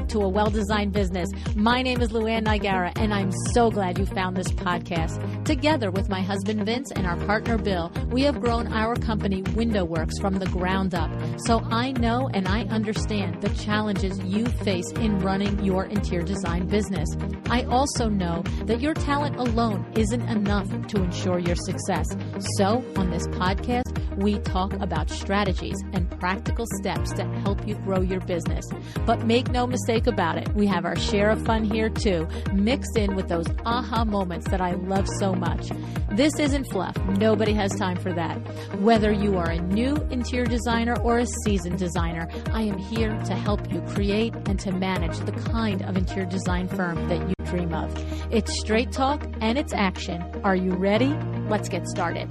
to A Well-Designed Business. My name is Luann Nigara, and I'm so glad you found this podcast. Together with my husband Vince and our partner Bill, we have grown our company WindowWorks from the ground up. So I know and I understand the challenges you face in running your interior design business. I also know that your talent alone isn't enough to ensure your success. So on this podcast, we talk about strategies and practical steps to help you grow your business. But make no mistake about it, we have our share of fun here too, mixed in with those aha moments that I love so much. This isn't fluff. Nobody has time for that. Whether you are a new interior designer or a seasoned designer, I am here to help you create and to manage the kind of interior design firm that you dream of. It's straight talk and it's action. Are you ready? Let's get started.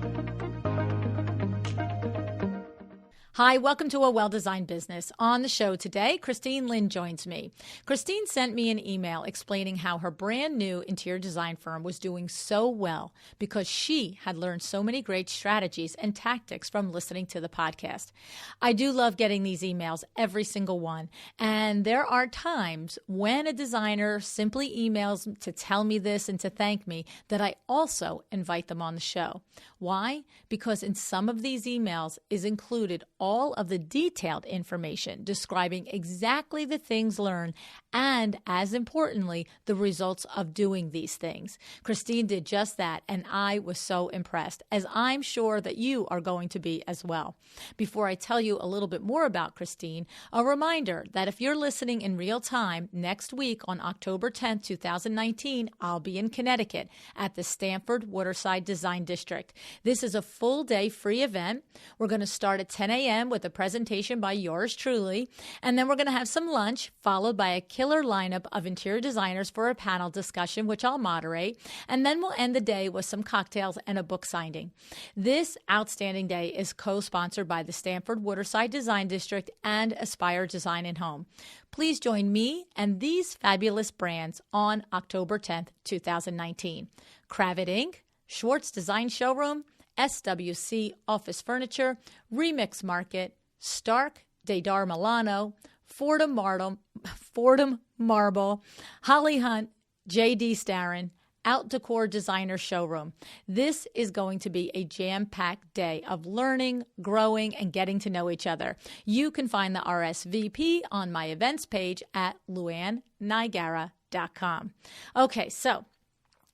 Hi, welcome to A Well-Designed Business. On the show today, Christine Lynn joins me. Christine sent me an email explaining how her brand new interior design firm was doing so well because she had learned so many great strategies and tactics from listening to the podcast. I do love getting these emails, every single one. And there are times when a designer simply emails to tell me this and to thank me that I also invite them on the show. Why? Because in some of these emails is included all of the detailed information describing exactly the things learned and, as importantly, the results of doing these things. Christine did just that, and I was so impressed, as I'm sure that you are going to be as well. Before I tell you a little bit more about Christine, a reminder that if you're listening in real time, next week on October 10th, 2019, I'll be in Connecticut at the Stamford Waterside Design District. This is a full-day free event. We're going to start at 10 a.m. with a presentation by yours truly, and then we're going to have some lunch, followed by a killer lineup of interior designers for a panel discussion, which I'll moderate, and then we'll end the day with some cocktails and a book signing. This outstanding day is co-sponsored by the Stamford Waterside Design District and Aspire Design and Home. Please join me and these fabulous brands on October 10th, 2019. Kravit Inc., Schwartz Design Showroom, SWC Office Furniture, Remix Market, Stark, Dedar Milano, Fordham Marble, Holly Hunt, J.D. Starren, Out Decor Designer Showroom. This is going to be a jam-packed day of learning, growing, and getting to know each other. You can find the RSVP on my events page at luannigara.com. Okay, so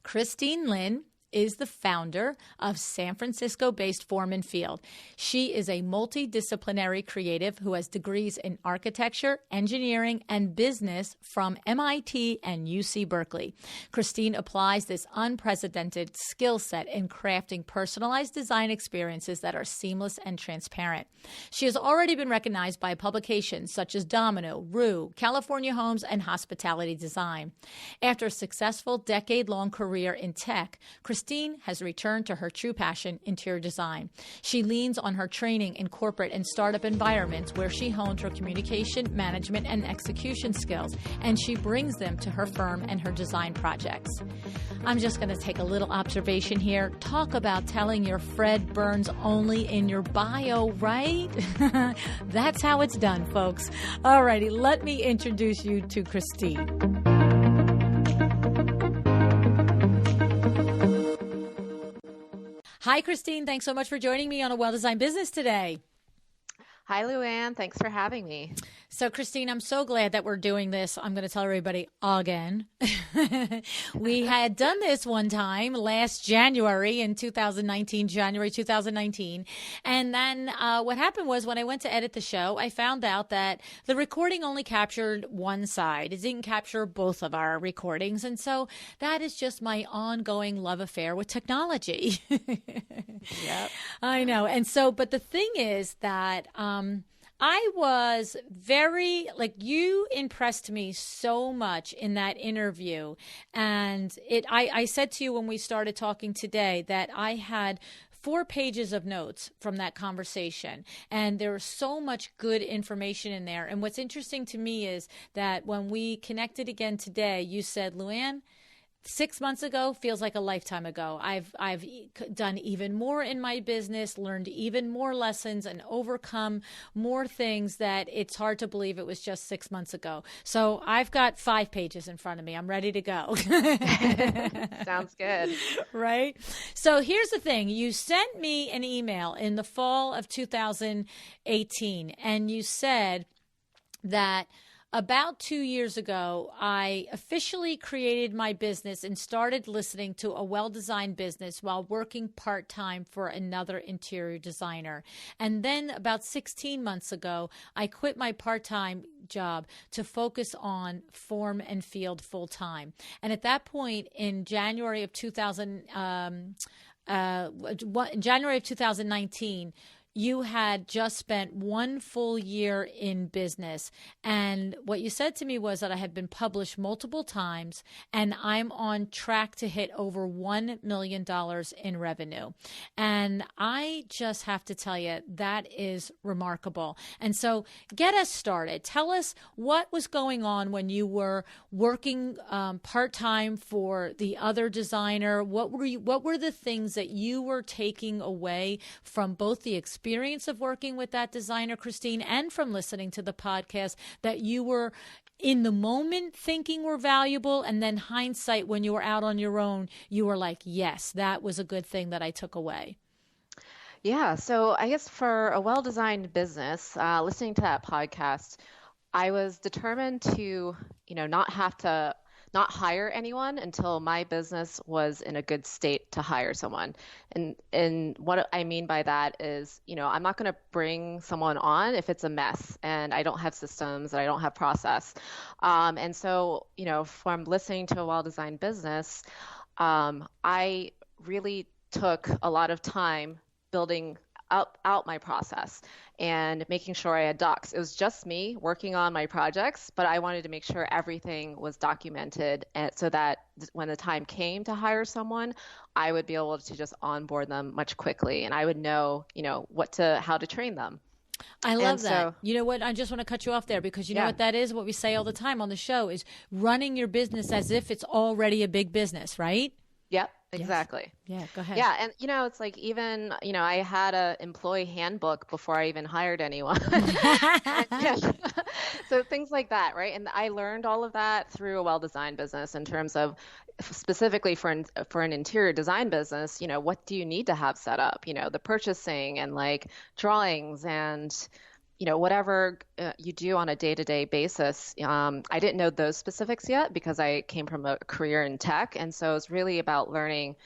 Christine Lynn is the founder of San Francisco-based Foreman Field. She is a multidisciplinary creative who has degrees in architecture, engineering, and business from MIT and UC Berkeley. Christine applies this unprecedented skill set in crafting personalized design experiences that are seamless and transparent. She has already been recognized by publications such as Domino, Rue, California Homes, and Hospitality Design. After a successful decade-long career in tech, Christine has returned to her true passion, interior design. She leans on her training in corporate and startup environments where she honed her communication, management, and execution skills, and she brings them to her firm and her design projects. I'm just going to take a little observation here. Talk about telling your Fred Burns only in your bio, right? That's how it's done, folks. All righty, let me introduce you to Christine. Hi, Christine. Thanks so much for joining me on A Well-Designed Business today. Hi, Luann. Thanks for having me. So, Christine, I'm so glad that we're doing this. I'm going to tell everybody again. We had done this one time last January in 2019, January 2019. And then what happened was when I went to edit the show, I found out that the recording only captured one side. It didn't capture both of our recordings. And so that is just my ongoing love affair with technology. Yep. I know. And so, but the thing is that I was very, you impressed me so much in that interview. And I said to you when we started talking today that I had 4 pages of notes from that conversation. And there was so much good information in there. And what's interesting to me is that when we connected again today, you said, Luann, 6 months ago feels like a lifetime ago. I've done even more in my business, learned even more lessons, and overcome more things that it's hard to believe it was just 6 months ago. So I've got 5 pages in front of me. I'm ready to go. Sounds good. Right? So here's the thing. You sent me an email in the fall of 2018, and you said that about 2 years ago, I officially created my business and started listening to a well-designed business while working part-time for another interior designer. And then about 16 months ago, I quit my part-time job to focus on form and field full-time. And at that point, in January of 2019, you had just spent 1 full year in business. And what you said to me was that I had been published multiple times and I'm on track to hit over $1 million in revenue. And I just have to tell you, that is remarkable. And so get us started. Tell us what was going on when you were working part-time for the other designer. What were the things that you were taking away from both the experience of working with that designer, Christine, and from listening to the podcast that you were in the moment thinking were valuable, and then hindsight, when you were out on your own, you were like, yes, that was a good thing that I took away? Yeah, so I guess for a well-designed business, listening to that podcast, I was determined to, not hire anyone until my business was in a good state to hire someone. And what I mean by that is, I'm not going to bring someone on if it's a mess and I don't have systems and I don't have process. And so, from listening to a well-designed business, I really took a lot of time building out my process and making sure I had docs. It was just me working on my projects, but I wanted to make sure everything was documented, and so that when the time came to hire someone, I would be able to just onboard them much quickly, and I would know, how to train them. I love that. You know what? I just want to cut you off there because you know what that is? What we say all the time on the show is running your business as if it's already a big business, right? Yep. Exactly. Yes. Yeah, go ahead. Yeah. And, it's like even, I had a employee handbook before I even hired anyone. So things like that, right? And I learned all of that through a well-designed business in terms of specifically for an interior design business, what do you need to have set up? The purchasing and like drawings and whatever you do on a day-to-day basis. I didn't know those specifics yet because I came from a career in tech. And so it's really about learning,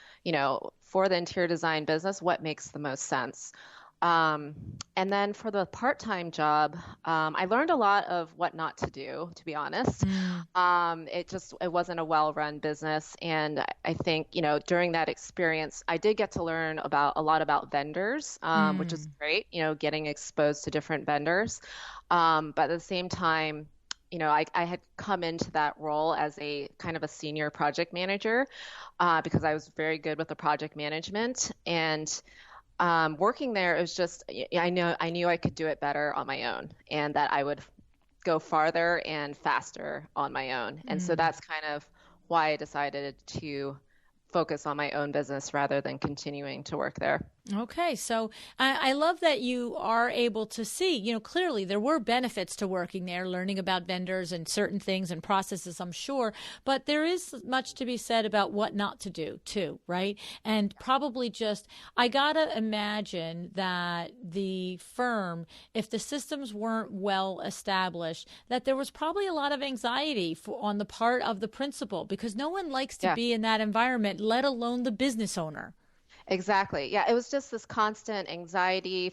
for the interior design business, what makes the most sense. And then for the part-time job, I learned a lot of what not to do, to be honest. It wasn't a well-run business. And I think, during that experience, I did get to learn a lot about vendors, which is great, getting exposed to different vendors. But at the same time, I had come into that role as a kind of a senior project manager, because I was very good with the project management. And working there, it was just, I knew I could do it better on my own and that I would go farther and faster on my own. And so that's kind of why I decided to focus on my own business rather than continuing to work there. Okay. So I love that you are able to see, clearly there were benefits to working there, learning about vendors and certain things and processes, I'm sure, but there is much to be said about what not to do too, right? And probably I got to imagine that the firm, if the systems weren't well established, that there was probably a lot of anxiety on the part of the principal because no one likes to be in that environment, let alone the business owner. Exactly. Yeah. It was just this constant anxiety,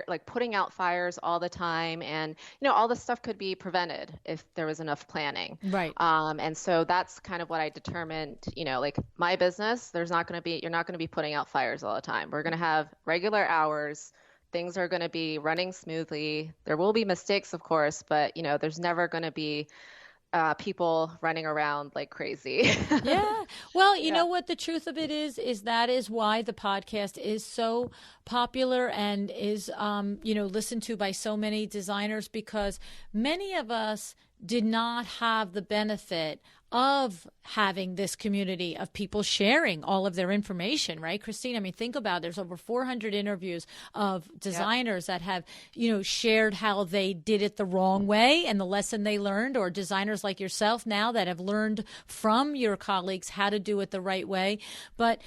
like putting out fires all the time. And, all this stuff could be prevented if there was enough planning. Right. And so that's kind of what I determined, like my business, you're not going to be putting out fires all the time. We're going to have regular hours. Things are going to be running smoothly. There will be mistakes, of course, but, there's never going to be people running around like crazy. Yeah. Well, you know what the truth of it is that is why the podcast is so popular and is, listened to by so many designers, because many of us did not have the benefit of having this community of people sharing all of their information, right, Christine? I mean, think about it. There's over 400 interviews of designers that have, shared how they did it the wrong way and the lesson they learned, or designers like yourself now that have learned from your colleagues how to do it the right way. But,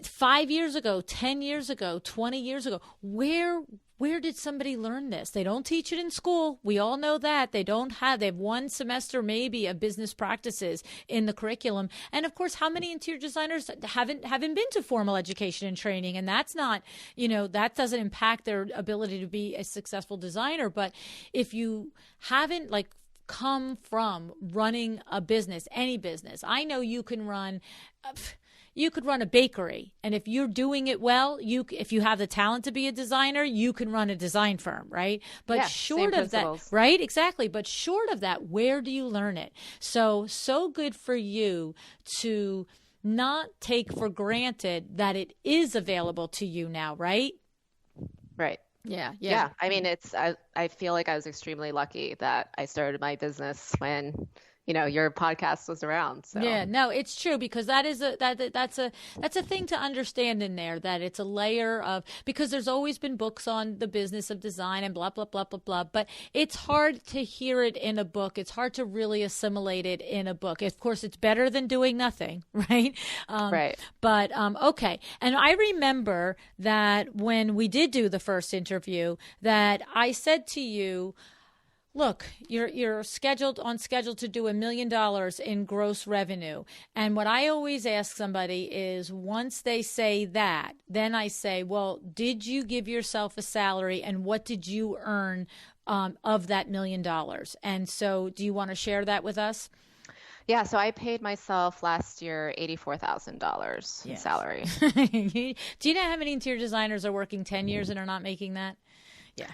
5 years ago, 10 years ago, 20 years ago, where did somebody learn this? They don't teach it in school. We all know that. They have one semester maybe of business practices in the curriculum. And of course, how many interior designers haven't been to formal education and training? And that's not, that doesn't impact their ability to be a successful designer. But if you haven't come from running a business, any business, I know you can run you could run a bakery, and if you're doing it well, if you have the talent to be a designer, you can run a design firm, right? But short of that, right? Exactly. But short of that, where do you learn it? So good for you to not take for granted that it is available to you now, right? Right. Yeah. I mean, I feel like I was extremely lucky that I started my business when your podcast was around. So. Yeah, no, it's true, because that's a thing to understand in there, that it's a layer of, because there's always been books on the business of design and blah, blah, blah, blah, blah. But it's hard to hear it in a book. It's hard to really assimilate it in a book. Of course, it's better than doing nothing, right? Right. But, okay. And I remember that when we did do the first interview, that I said to you, look, you're scheduled to do $1 million in gross revenue. And what I always ask somebody is, once they say that, then I say, well, did you give yourself a salary, and what did you earn of that $1 million? And so do you want to share that with us? Yeah, so I paid myself last year $84,000 in salary. Do you know how many interior designers are working 10 years and are not making that? Yeah.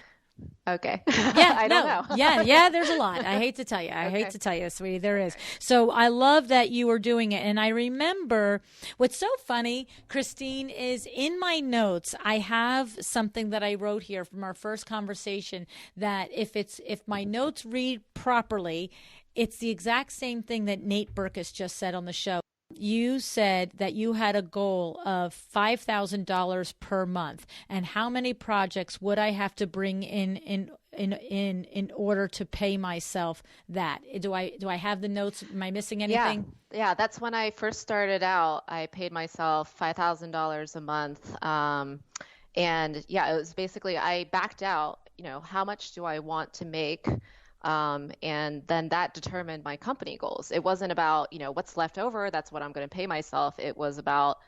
Okay. Yeah, I don't know. Yeah, there's a lot. I hate to tell you. Hate to tell you, sweetie, there is. So I love that you were doing it. And I remember what's so funny, Christine, is in my notes, I have something that I wrote here from our first conversation, that if my notes read properly, it's the exact same thing that Nate Berkus just said on the show. You said that you had a goal of $5,000 per month, and how many projects would I have to bring in order to pay myself that? Do I have the notes? Am I missing anything? Yeah, that's when I first started out. I paid myself $5,000 a month, and it was basically, I backed out. How much do I want to make? And then that determined my company goals. It wasn't about, what's left over, that's what I'm going to pay myself. It was about,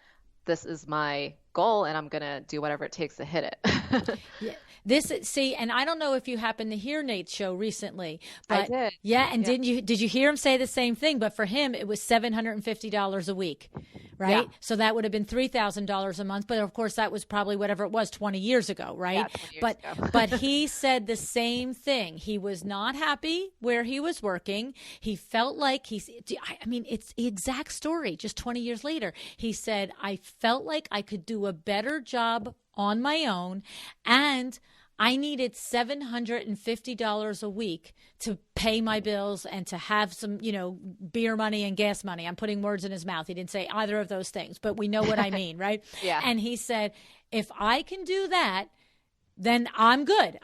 this is my goal and I'm going to do whatever it takes to hit it. Yeah. And I don't know if you happened to hear Nate's show recently, but I did. Yeah. And did you hear him say the same thing? But for him, it was $750 a week, right? Yeah. So that would have been $3,000 a month. But of course, that was probably whatever it was 20 years ago, right? Yeah, 20 years ago. But he said the same thing. He was not happy where he was working. He felt like it's the exact story just 20 years later. He said, I felt like I could do a better job on my own, and I needed $750 a week to pay my bills and to have some, beer money and gas money. I'm putting words in his mouth. He didn't say either of those things, but we know what I mean, right? Yeah. And he said, if I can do that, then I'm good.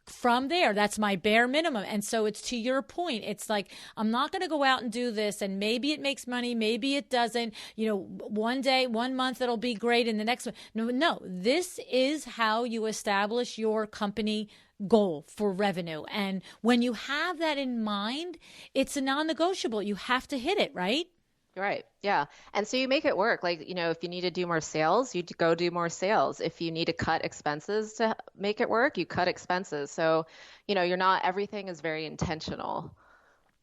From there, that's my bare minimum. And so it's to your point. It's like, I'm not going to go out and do this, and maybe it makes money, maybe it doesn't. One day, 1 month, it'll be great, and the next one. No, this is how you establish your company goal for revenue. And when you have that in mind, it's a non-negotiable. You have to hit it, right? Right. Yeah. And so you make it work. Like, if you need to do more sales, you go do more sales. If you need to cut expenses to make it work, you cut expenses. So, everything is very intentional.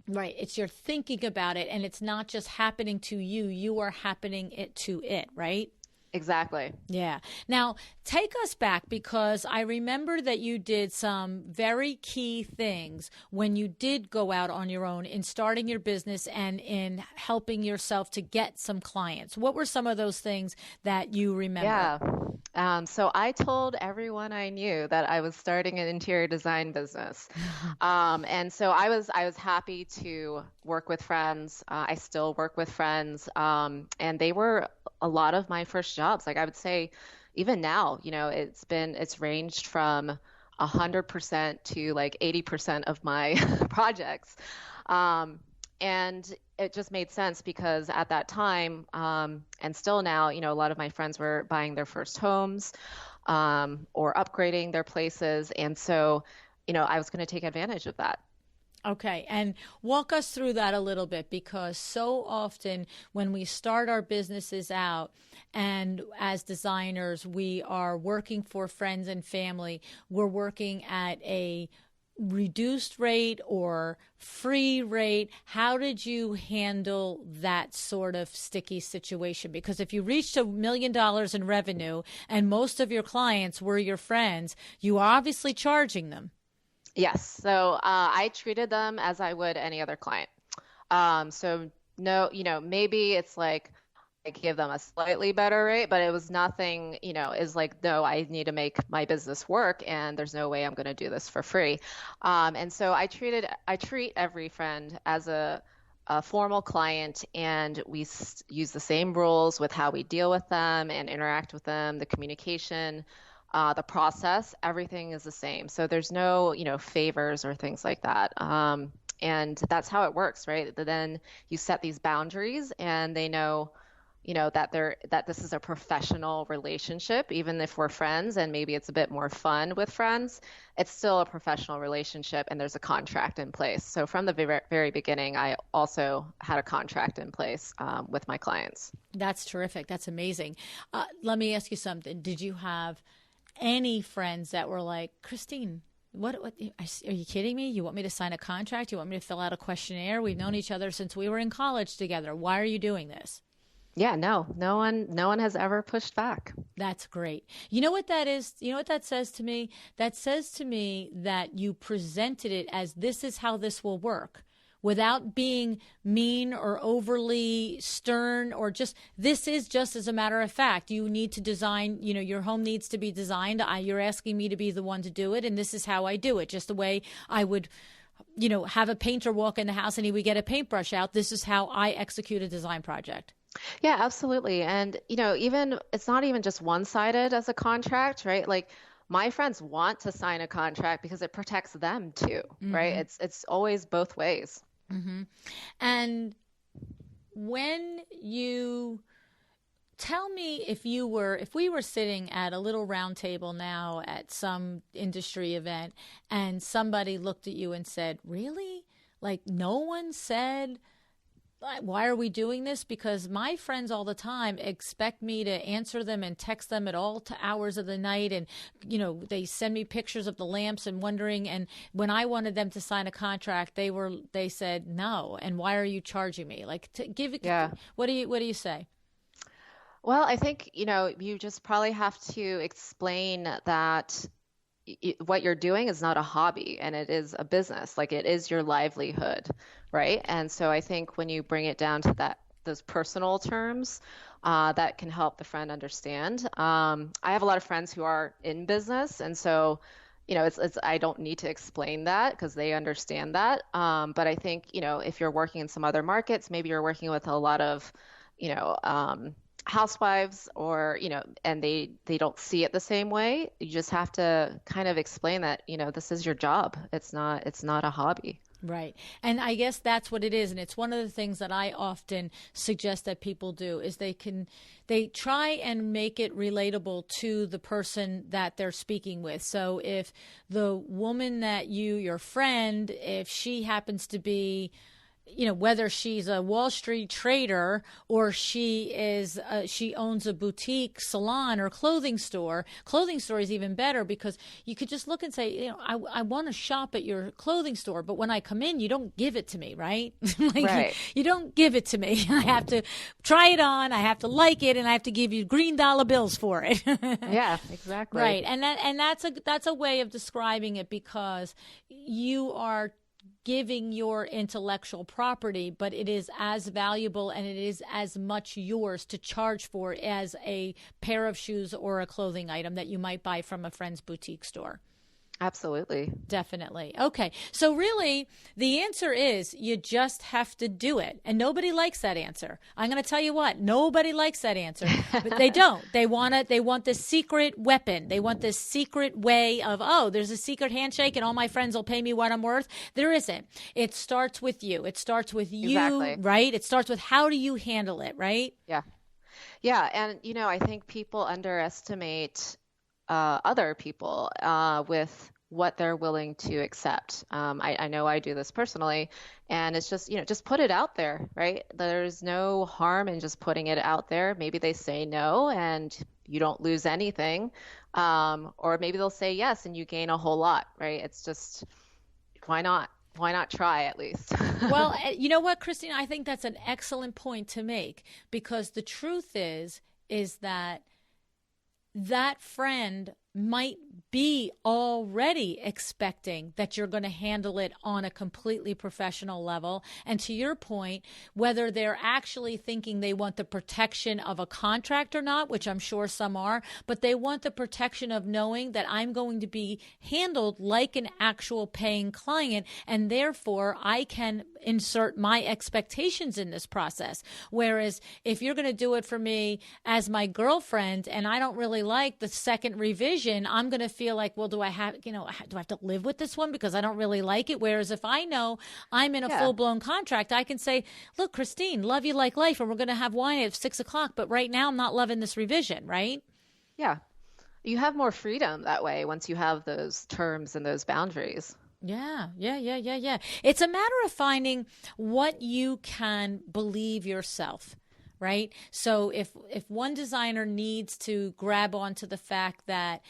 Right. It's you're thinking about it, and it's not just happening to you. You are happening to it, right? Exactly. Yeah. Now, take us back, because I remember that you did some very key things when you did go out on your own in starting your business and in helping yourself to get some clients. What were some of those things that you remember? Yeah. So I told everyone I knew that I was starting an interior design business. And so I was happy to work with friends. I still work with friends. And they were a lot of my first jobs. Like I would say even now, it's ranged from 100% to like 80% of my projects. Um, and it just made sense because at that time, and still now, a lot of my friends were buying their first homes, or upgrading their places. And so, I was going to take advantage of that. Okay, and walk us through that a little bit because so often when we start our businesses out and as designers, we are working for friends and family, we're working at a reduced rate or free rate. How did you handle that sort of sticky situation? Because if you reached $1 million in revenue and most of your clients were your friends, you are obviously charging them. Yes. So I treated them as I would any other client. So no, maybe it's like I give them a slightly better rate, but it was nothing, is like, no, I need to make my business work and there's no way I'm going to do this for free. And so I treat every friend as a formal client, and we use the same rules with how we deal with them and interact with them, the communication, the process, everything is the same. So there's no, favors or things like that. And that's how it works, right? Then you set these boundaries and they know, that this is a professional relationship, even if we're friends and maybe it's a bit more fun with friends, it's still a professional relationship and there's a contract in place. So from the very beginning, I also had a contract in place with my clients. That's terrific. That's amazing. Let me ask you something. Did you have any friends that were like, Christine, what are you kidding me? You want me to sign a contract? You want me to fill out a questionnaire? We've known each other since we were in college together. Why are you doing this? Yeah, no one has ever pushed back. That's great. You know what that is? You know what that says to me? That says to me that you presented it as this is how this will work without being mean or overly stern or just this is just as a matter of fact. You need to design, your home needs to be designed. You're asking me to be the one to do it. And this is how I do it. Just the way I would, have a painter walk in the house and he would get a paintbrush out. This is how I execute a design project. Yeah, absolutely. And, even it's not even just one-sided as a contract, right? Like my friends want to sign a contract because it protects them too, right? Mm-hmm. It's always both ways. Mm-hmm. And when you tell me if we were sitting at a little round table now at some industry event and somebody looked at you and said, really? Like no one said, why are we doing this? Because my friends all the time expect me to answer them and text them at all hours of the night. And, they send me pictures of the lamps and wondering. And when I wanted them to sign a contract, they said no. And why are you charging me? Like to give it. Yeah. What do you say? Well, I think, you just probably have to explain that what you're doing is not a hobby and it is a business. Like it is your livelihood, right? And so I think when you bring it down to those personal terms, that can help the friend understand. I have a lot of friends who are in business, and so it's I don't need to explain that because they understand that. But I think if you're working in some other markets, maybe you're working with a lot of you know housewives, or and they don't see it the same way. You just have to kind of explain that this is your job. It's not a hobby. Right. And I guess that's what it is. And it's one of the things that I often suggest that people do is they try and make it relatable to the person that they're speaking with. So if the woman that your friend, if she happens to be, whether she's a Wall Street trader or she owns a boutique salon or clothing store is even better because you could just look and say, I want to shop at your clothing store, but when I come in, you don't give it to me, right? Right. You don't give it to me. I have to try it on. I have to like it, and I have to give you green dollar bills for it. Yeah, exactly. Right. And that's a way of describing it because you are giving your intellectual property, but it is as valuable and it is as much yours to charge for as a pair of shoes or a clothing item that you might buy from a friend's boutique store. Absolutely. Definitely. Okay. So really, the answer is you just have to do it. And nobody likes that answer. I'm going to tell you what, nobody likes that answer, but they don't. They want this secret weapon. They want this secret way of, oh, there's a secret handshake and all my friends will pay me what I'm worth. There isn't. It starts with you. It starts with you, Exactly. right? It starts with how do you handle it, right? Yeah. Yeah. And, I think people underestimate other people with what they're willing to accept. I know I do this personally, and it's just, just put it out there, right? There's no harm in just putting it out there. Maybe they say no and you don't lose anything. Or maybe they'll say yes and you gain a whole lot, right? It's just, why not? Why not try at least? Well, you know what, Christina? I think that's an excellent point to make, because the truth is that friend might be already expecting that you're going to handle it on a completely professional level. And to your point, whether they're actually thinking they want the protection of a contract or not, which I'm sure some are, but they want the protection of knowing that I'm going to be handled like an actual paying client, and therefore I can insert my expectations in this process. Whereas if you're going to do it for me as my girlfriend and I don't really like the second revision, I'm going to feel like, well, do I have to live with this one because I don't really like it? Whereas if I know I'm in a full-blown contract, I can say, look, Christine, love you like life, and we're going to have wine at 6:00, but right now I'm not loving this revision, right? Yeah. You have more freedom that way once you have those terms and those boundaries. Yeah. It's a matter of finding what you can believe yourself. Right. So if one designer needs to grab onto the fact that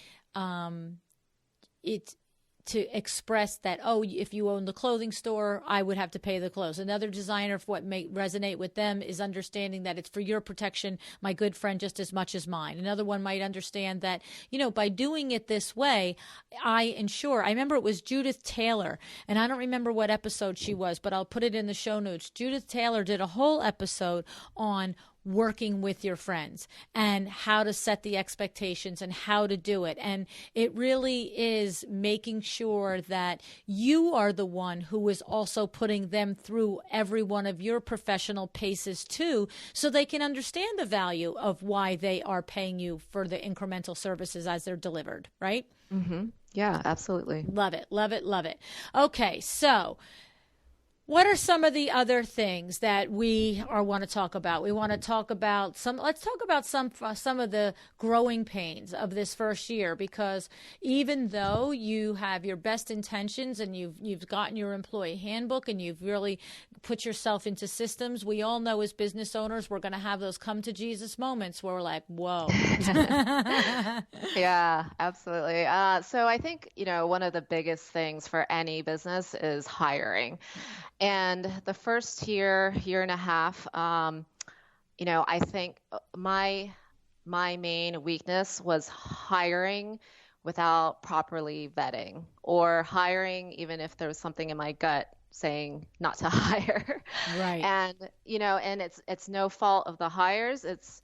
it's to express that, oh, if you own the clothing store, I would have to pay the clothes. Another designer, if what may resonate with them is understanding that it's for your protection, my good friend, just as much as mine. Another one might understand that, by doing it this way, I ensure. I remember it was Judith Taylor, and I don't remember what episode she was, but I'll put it in the show notes. Judith Taylor did a whole episode on working with your friends and how to set the expectations and how to do it. And it really is making sure that you are the one who is also putting them through every one of your professional paces too, so they can understand the value of why they are paying you for the incremental services as they're delivered, right? Mm-hmm. Yeah, absolutely. Love it, love it, love it. Okay, so what are some of the other things that we want to talk about? We want to talk about let's talk about some of the growing pains of this first year, because even though you have your best intentions and you've gotten your employee handbook and you've really put yourself into systems, we all know as business owners, we're going to have those come to Jesus moments where we're like, whoa. Yeah, absolutely. So I think, one of the biggest things for any business is hiring. And the first year and a half, I think my main weakness was hiring without properly vetting, or hiring even if there was something in my gut saying not to hire. Right. And, and it's no fault of the hires. It's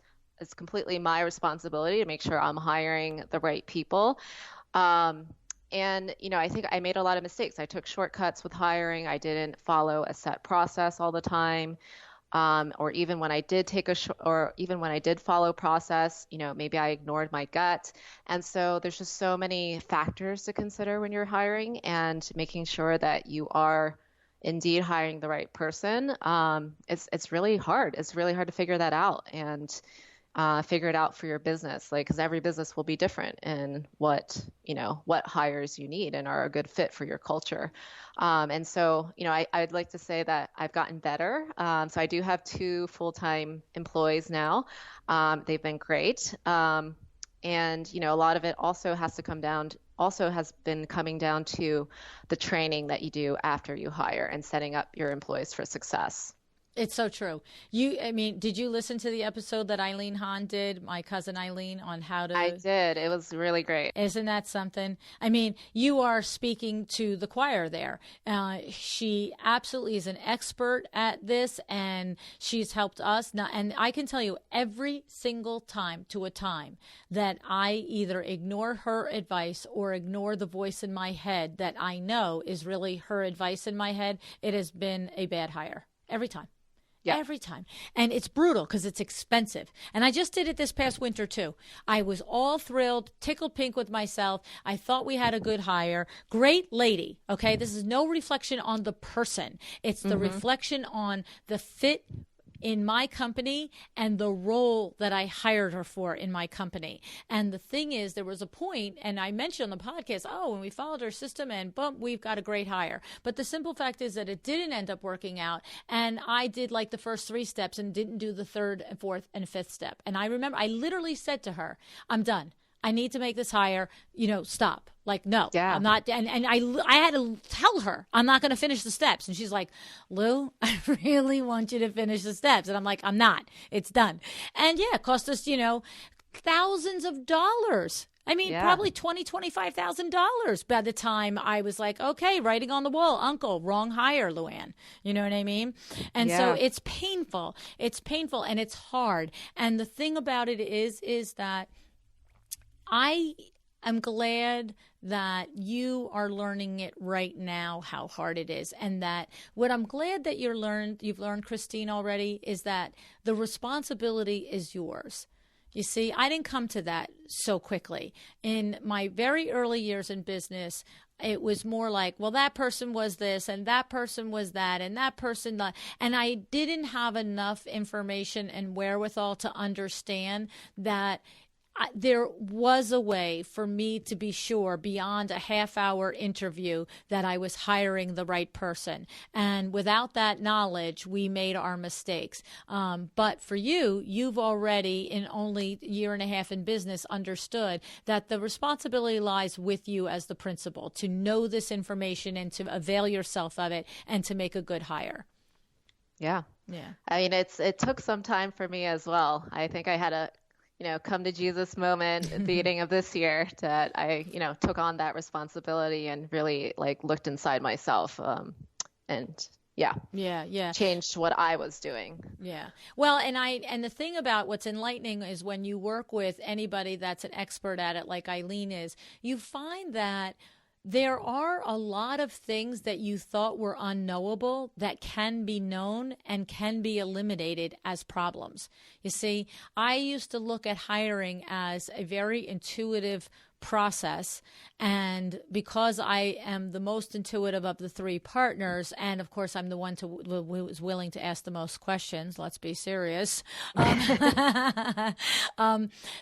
completely my responsibility to make sure I'm hiring the right people. And, I think I made a lot of mistakes. I took shortcuts with hiring. I didn't follow a set process all the time. Or even when I did even when I did follow process, maybe I ignored my gut. And so there's just so many factors to consider when you're hiring, and making sure that you are indeed hiring the right person. It's really hard. It's really hard to figure that out and figure it out for your business, because every business will be different in what hires you need and are a good fit for your culture. And so, I'd like to say that I've gotten better. So I do have 2 full-time employees now. They've been great. And, a lot of it also has been coming down to the training that you do after you hire and setting up your employees for success. It's so true. I mean, did you listen to the episode that Eileen Hahn did, my cousin Eileen, on how I to? did. It was really great. Isn't that something? I mean, you are speaking to the choir there. She absolutely is an expert at this, and she's helped us. Now, and I can tell you, every single time to a time that I either ignore her advice or ignore the voice in my head that I know is really her advice in my head, it has been a bad hire. Every time. Yeah. Every time. And it's brutal because it's expensive. And I just did it this past winter too. I was all thrilled, tickled pink with myself. I thought we had a good hire. Great lady. Okay. This is no reflection on the person. It's the reflection on the fit in my company and the role that I hired her for in my company. And the thing is, there was a point, and I mentioned on the podcast, when we followed her system and boom, we've got a great hire. But the simple fact is that it didn't end up working out. And I did like the first 3 steps and didn't do the 3rd and 4th and 5th step. And I remember I literally said to her, I'm done. I need to make this hire, stop. Like, no, Yeah. I'm not. And I had to tell her, I'm not going to finish the steps. And she's like, Lou, I really want you to finish the steps. And I'm like, I'm not. It's done. And yeah, it cost us, thousands of dollars. I mean, probably $25,000 by the time I was like, okay, writing on the wall, uncle, wrong hire, Luann. You know what I mean? And so it's painful. It's painful and it's hard. And the thing about it is that I am glad that you are learning it right now, how hard it is. And that what I'm glad that you've learned, Christine, already, is that the responsibility is yours. You see, I didn't come to that so quickly. In my very early years in business, it was more like, well, that person was this and that person was that and that person that. And I didn't have enough information and wherewithal to understand that there was a way for me to be sure beyond a half-hour interview that I was hiring the right person. And without that knowledge, we made our mistakes. But for you, you've already, in only a year and a half in business, understood that the responsibility lies with you as the principal to know this information and to avail yourself of it and to make a good hire. Yeah. Yeah. I mean, it took some time for me as well. I think I had a come to Jesus moment at the beginning of this year that I, took on that responsibility and really looked inside myself. And changed what I was doing. Yeah. Well, and the thing about what's enlightening is when you work with anybody that's an expert at it, like Eileen is, you find that there are a lot of things that you thought were unknowable that can be known and can be eliminated as problems. You see, I used to look at hiring as a very intuitive process. And because I am the most intuitive of the 3 partners, and of course I'm the one who was willing to ask the most questions, let's be serious, that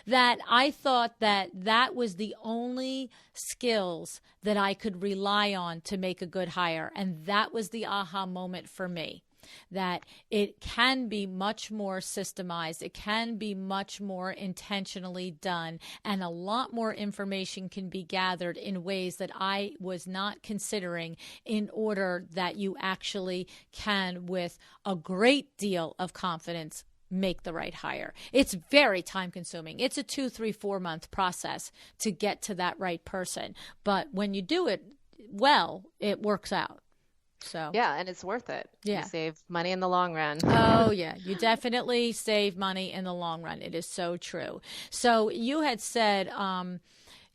I thought that was the only skills that I could rely on to make a good hire. And that was the aha moment for me. That it can be much more systemized, it can be much more intentionally done, and a lot more information can be gathered in ways that I was not considering in order that you actually can, with a great deal of confidence, make the right hire. It's very time consuming. It's a 2, 3, 4 month process to get to that right person. But when you do it well, it works out. So yeah, and it's worth it. Yeah. You save money in the long run. Oh, yeah. You definitely save money in the long run. It is so true. So you had said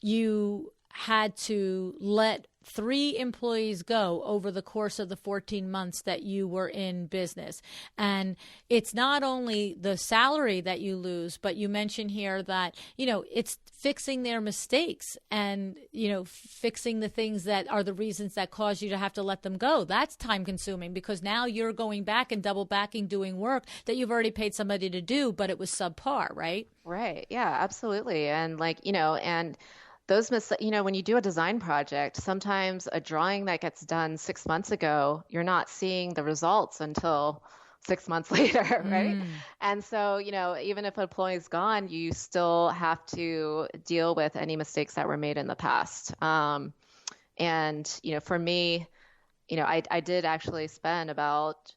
you had to let 3 employees go over the course of the 14 months that you were in business. And it's not only the salary that you lose, but you mentioned here that, it's fixing their mistakes and, fixing the things that are the reasons that cause you to have to let them go. That's time consuming because now you're going back and double backing doing work that you've already paid somebody to do, but it was subpar, right? Right. Yeah, absolutely. And and those when you do a design project, sometimes a drawing that gets done 6 months ago, you're not seeing the results until 6 months later, right? And so, even if an employee's gone, you still have to deal with any mistakes that were made in the past. And, for me, I did actually spend about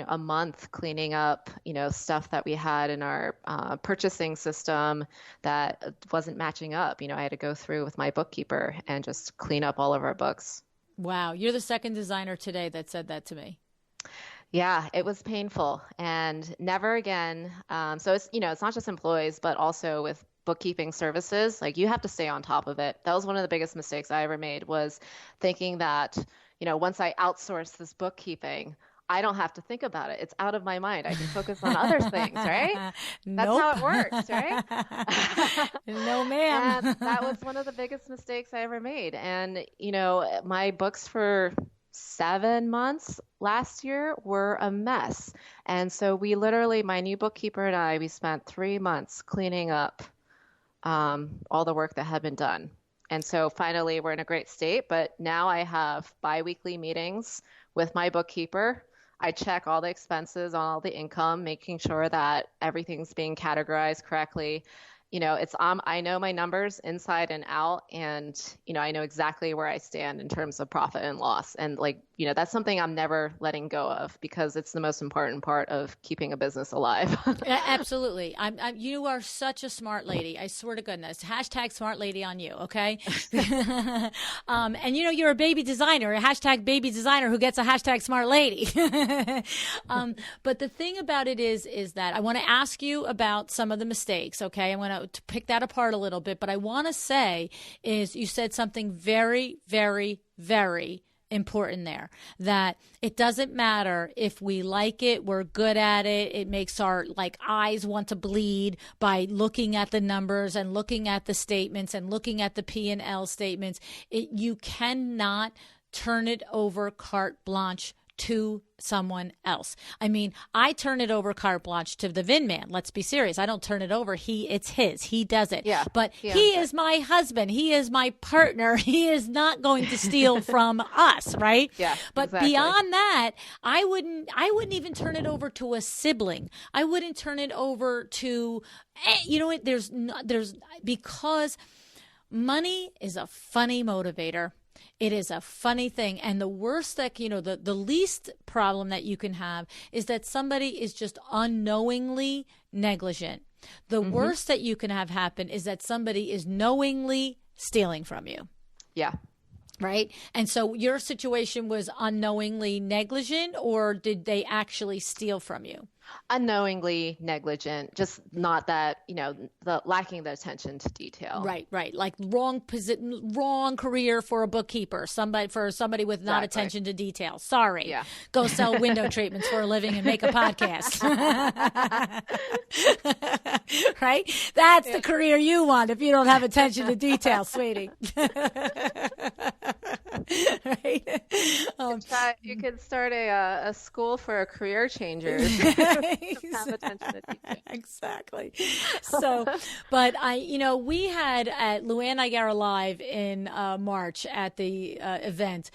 a month cleaning up, stuff that we had in our purchasing system that wasn't matching up. I had to go through with my bookkeeper and just clean up all of our books. Wow. You're the second designer today that said that to me. Yeah, it was painful and never again. So it's not just employees, but also with bookkeeping services, like you have to stay on top of it. That was one of the biggest mistakes I ever made, was thinking that, once I outsource this bookkeeping, I don't have to think about it. It's out of my mind. I can focus on other things, right? That's Nope. how it works, right? No, ma'am. And that was one of the biggest mistakes I ever made. And, my books for 7 months last year were a mess. And so we literally, my new bookkeeper and I, we spent 3 months cleaning up all the work that had been done. And so finally we're in a great state, but now I have biweekly meetings with my bookkeeper. I check all the expenses on all the income, making sure that everything's being categorized correctly. I know my numbers inside and out, and, I know exactly where I stand in terms of profit and loss. And that's something I'm never letting go of, because it's the most important part of keeping a business alive. Absolutely. You are such a smart lady. I swear to goodness. Hashtag smart lady on you. Okay. And you're a baby designer, a hashtag baby designer who gets a hashtag smart lady. But the thing about it is that I want to ask you about some of the mistakes. Okay. I want to pick that apart a little bit, but I want to say is you said something very, very, very important there, that it doesn't matter if we like it, we're good at it, it makes our eyes want to bleed by looking at the numbers and looking at the statements and looking at the P&L statements. You cannot turn it over carte blanche to someone else. I mean, I turn it over carte blanche to the VIN man. Let's be serious. I don't turn it over. It's his. He does it. Yeah. But he is my husband. He is my partner. He is not going to steal from us, right? Yeah. But exactly. beyond that, I wouldn't even turn it over to a sibling. I wouldn't turn it over to, because money is a funny motivator. It is a funny thing. And the worst that, the least problem that you can have is that somebody is just unknowingly negligent. The worst that you can have happen is that somebody is knowingly stealing from you. Yeah. Right? And so your situation was unknowingly negligent, or did they actually steal from you? Unknowingly negligent, just not that, the lacking the attention to detail. Right. Like wrong career for a bookkeeper, somebody with not attention to detail. Sorry. Yeah. Go sell window treatments for a living and make a podcast. Right? That's the career you want if you don't have attention to detail, sweetie. Right? You could start a school for career changers. Have attention to detail. Exactly. So, but we had at Luann Niagara Live in March at the event,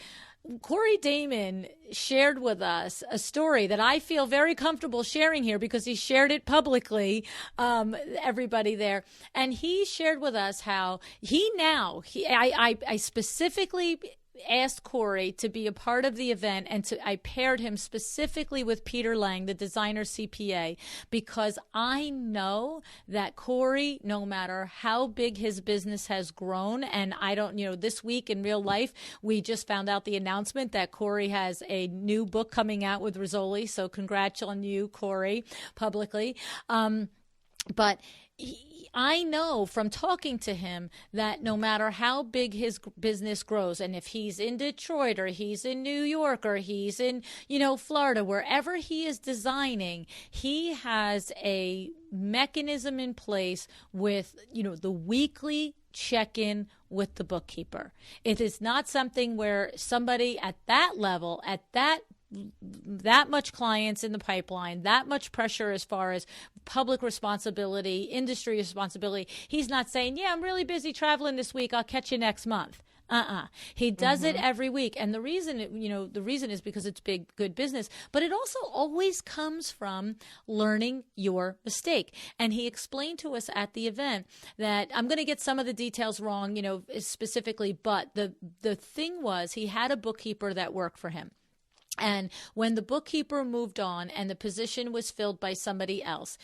Corey Damon shared with us a story that I feel very comfortable sharing here because he shared it publicly, everybody there. And he shared with us how I specifically asked Corey to be a part of the event, and I paired him specifically with Peter Lang, the designer CPA, because I know that Corey, no matter how big his business has grown, and I don't, this week in real life, we just found out the announcement that Corey has a new book coming out with Rizzoli. So congrats on you, Corey, publicly. But I know from talking to him that no matter how big his business grows, and if he's in Detroit or he's in New York or he's in, Florida, wherever he is designing, he has a mechanism in place with, the weekly check-in with the bookkeeper. It is not something where somebody at that level, at that much clients in the pipeline, that much pressure as far as public responsibility, industry responsibility. He's not saying, yeah, I'm really busy traveling this week, I'll catch you next month. He does it every week. And the reason is because it's good business, but it also always comes from learning your mistake. And he explained to us at the event that I'm going to get some of the details wrong, specifically, but the thing was he had a bookkeeper that worked for him. And when the bookkeeper moved on and the position was filled by somebody else,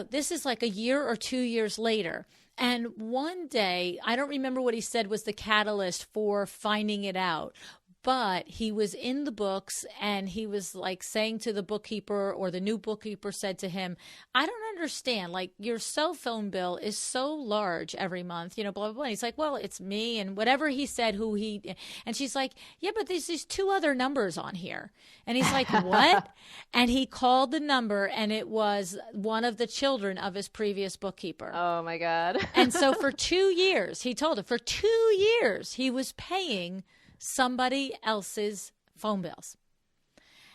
this is like a year or 2 years later. And one day, I don't remember what he said was the catalyst for finding it out, but he was in the books and he was like saying to the bookkeeper, or the new bookkeeper said to him, I don't understand. Like, your cell phone bill is so large every month, blah, blah, blah. And he's like, well, it's me. And whatever he said, and she's like, yeah, but there's these two other numbers on here. And he's like, what? And he called the number, and it was one of the children of his previous bookkeeper. Oh my God. And so for 2 years, he told her, for 2 years, he was paying somebody else's phone bills.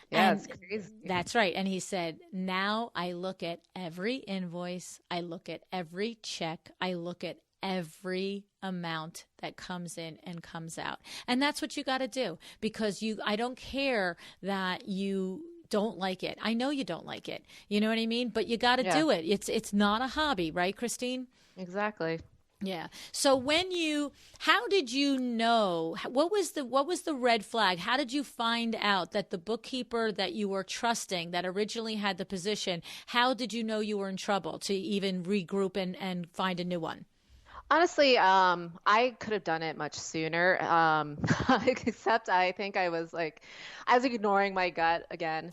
Yeah, and it's crazy. That's right. And he said, now I look at every invoice, I look at every check, I look at every amount that comes in and comes out. And that's what you got to do, because I don't care that you don't like it. I know you don't like it. You know what I mean? But you got to do it. It's not a hobby, right, Christine? Exactly. Yeah. So how did you know, what was the red flag? How did you find out that the bookkeeper that you were trusting that originally had the position, how did you know you were in trouble to even regroup and find a new one? Honestly, I could have done it much sooner, except I think I was ignoring my gut again.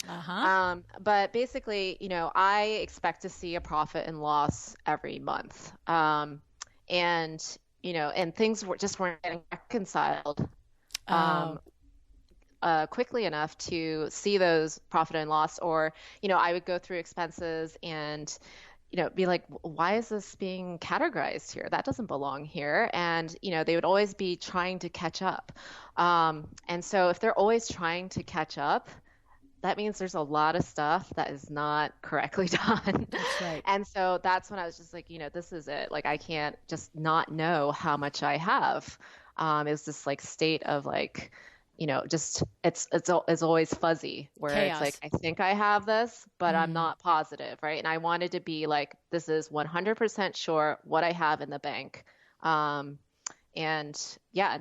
But basically, I expect to see a profit and loss every month. And things weren't getting reconciled quickly enough to see those profit and loss. Or, I would go through expenses and, be like, why is this being categorized here? That doesn't belong here. And, they would always be trying to catch up. And so if they're always trying to catch up, that means there's a lot of stuff that is not correctly done. That's right. And so that's when I was just like, this is it. Like, I can't just not know how much I have. It was this like state of like, just it's always fuzzy, where Chaos. It's like, I think I have this, but I'm not positive, right? And I wanted to be like, this is 100% sure what I have in the bank. And so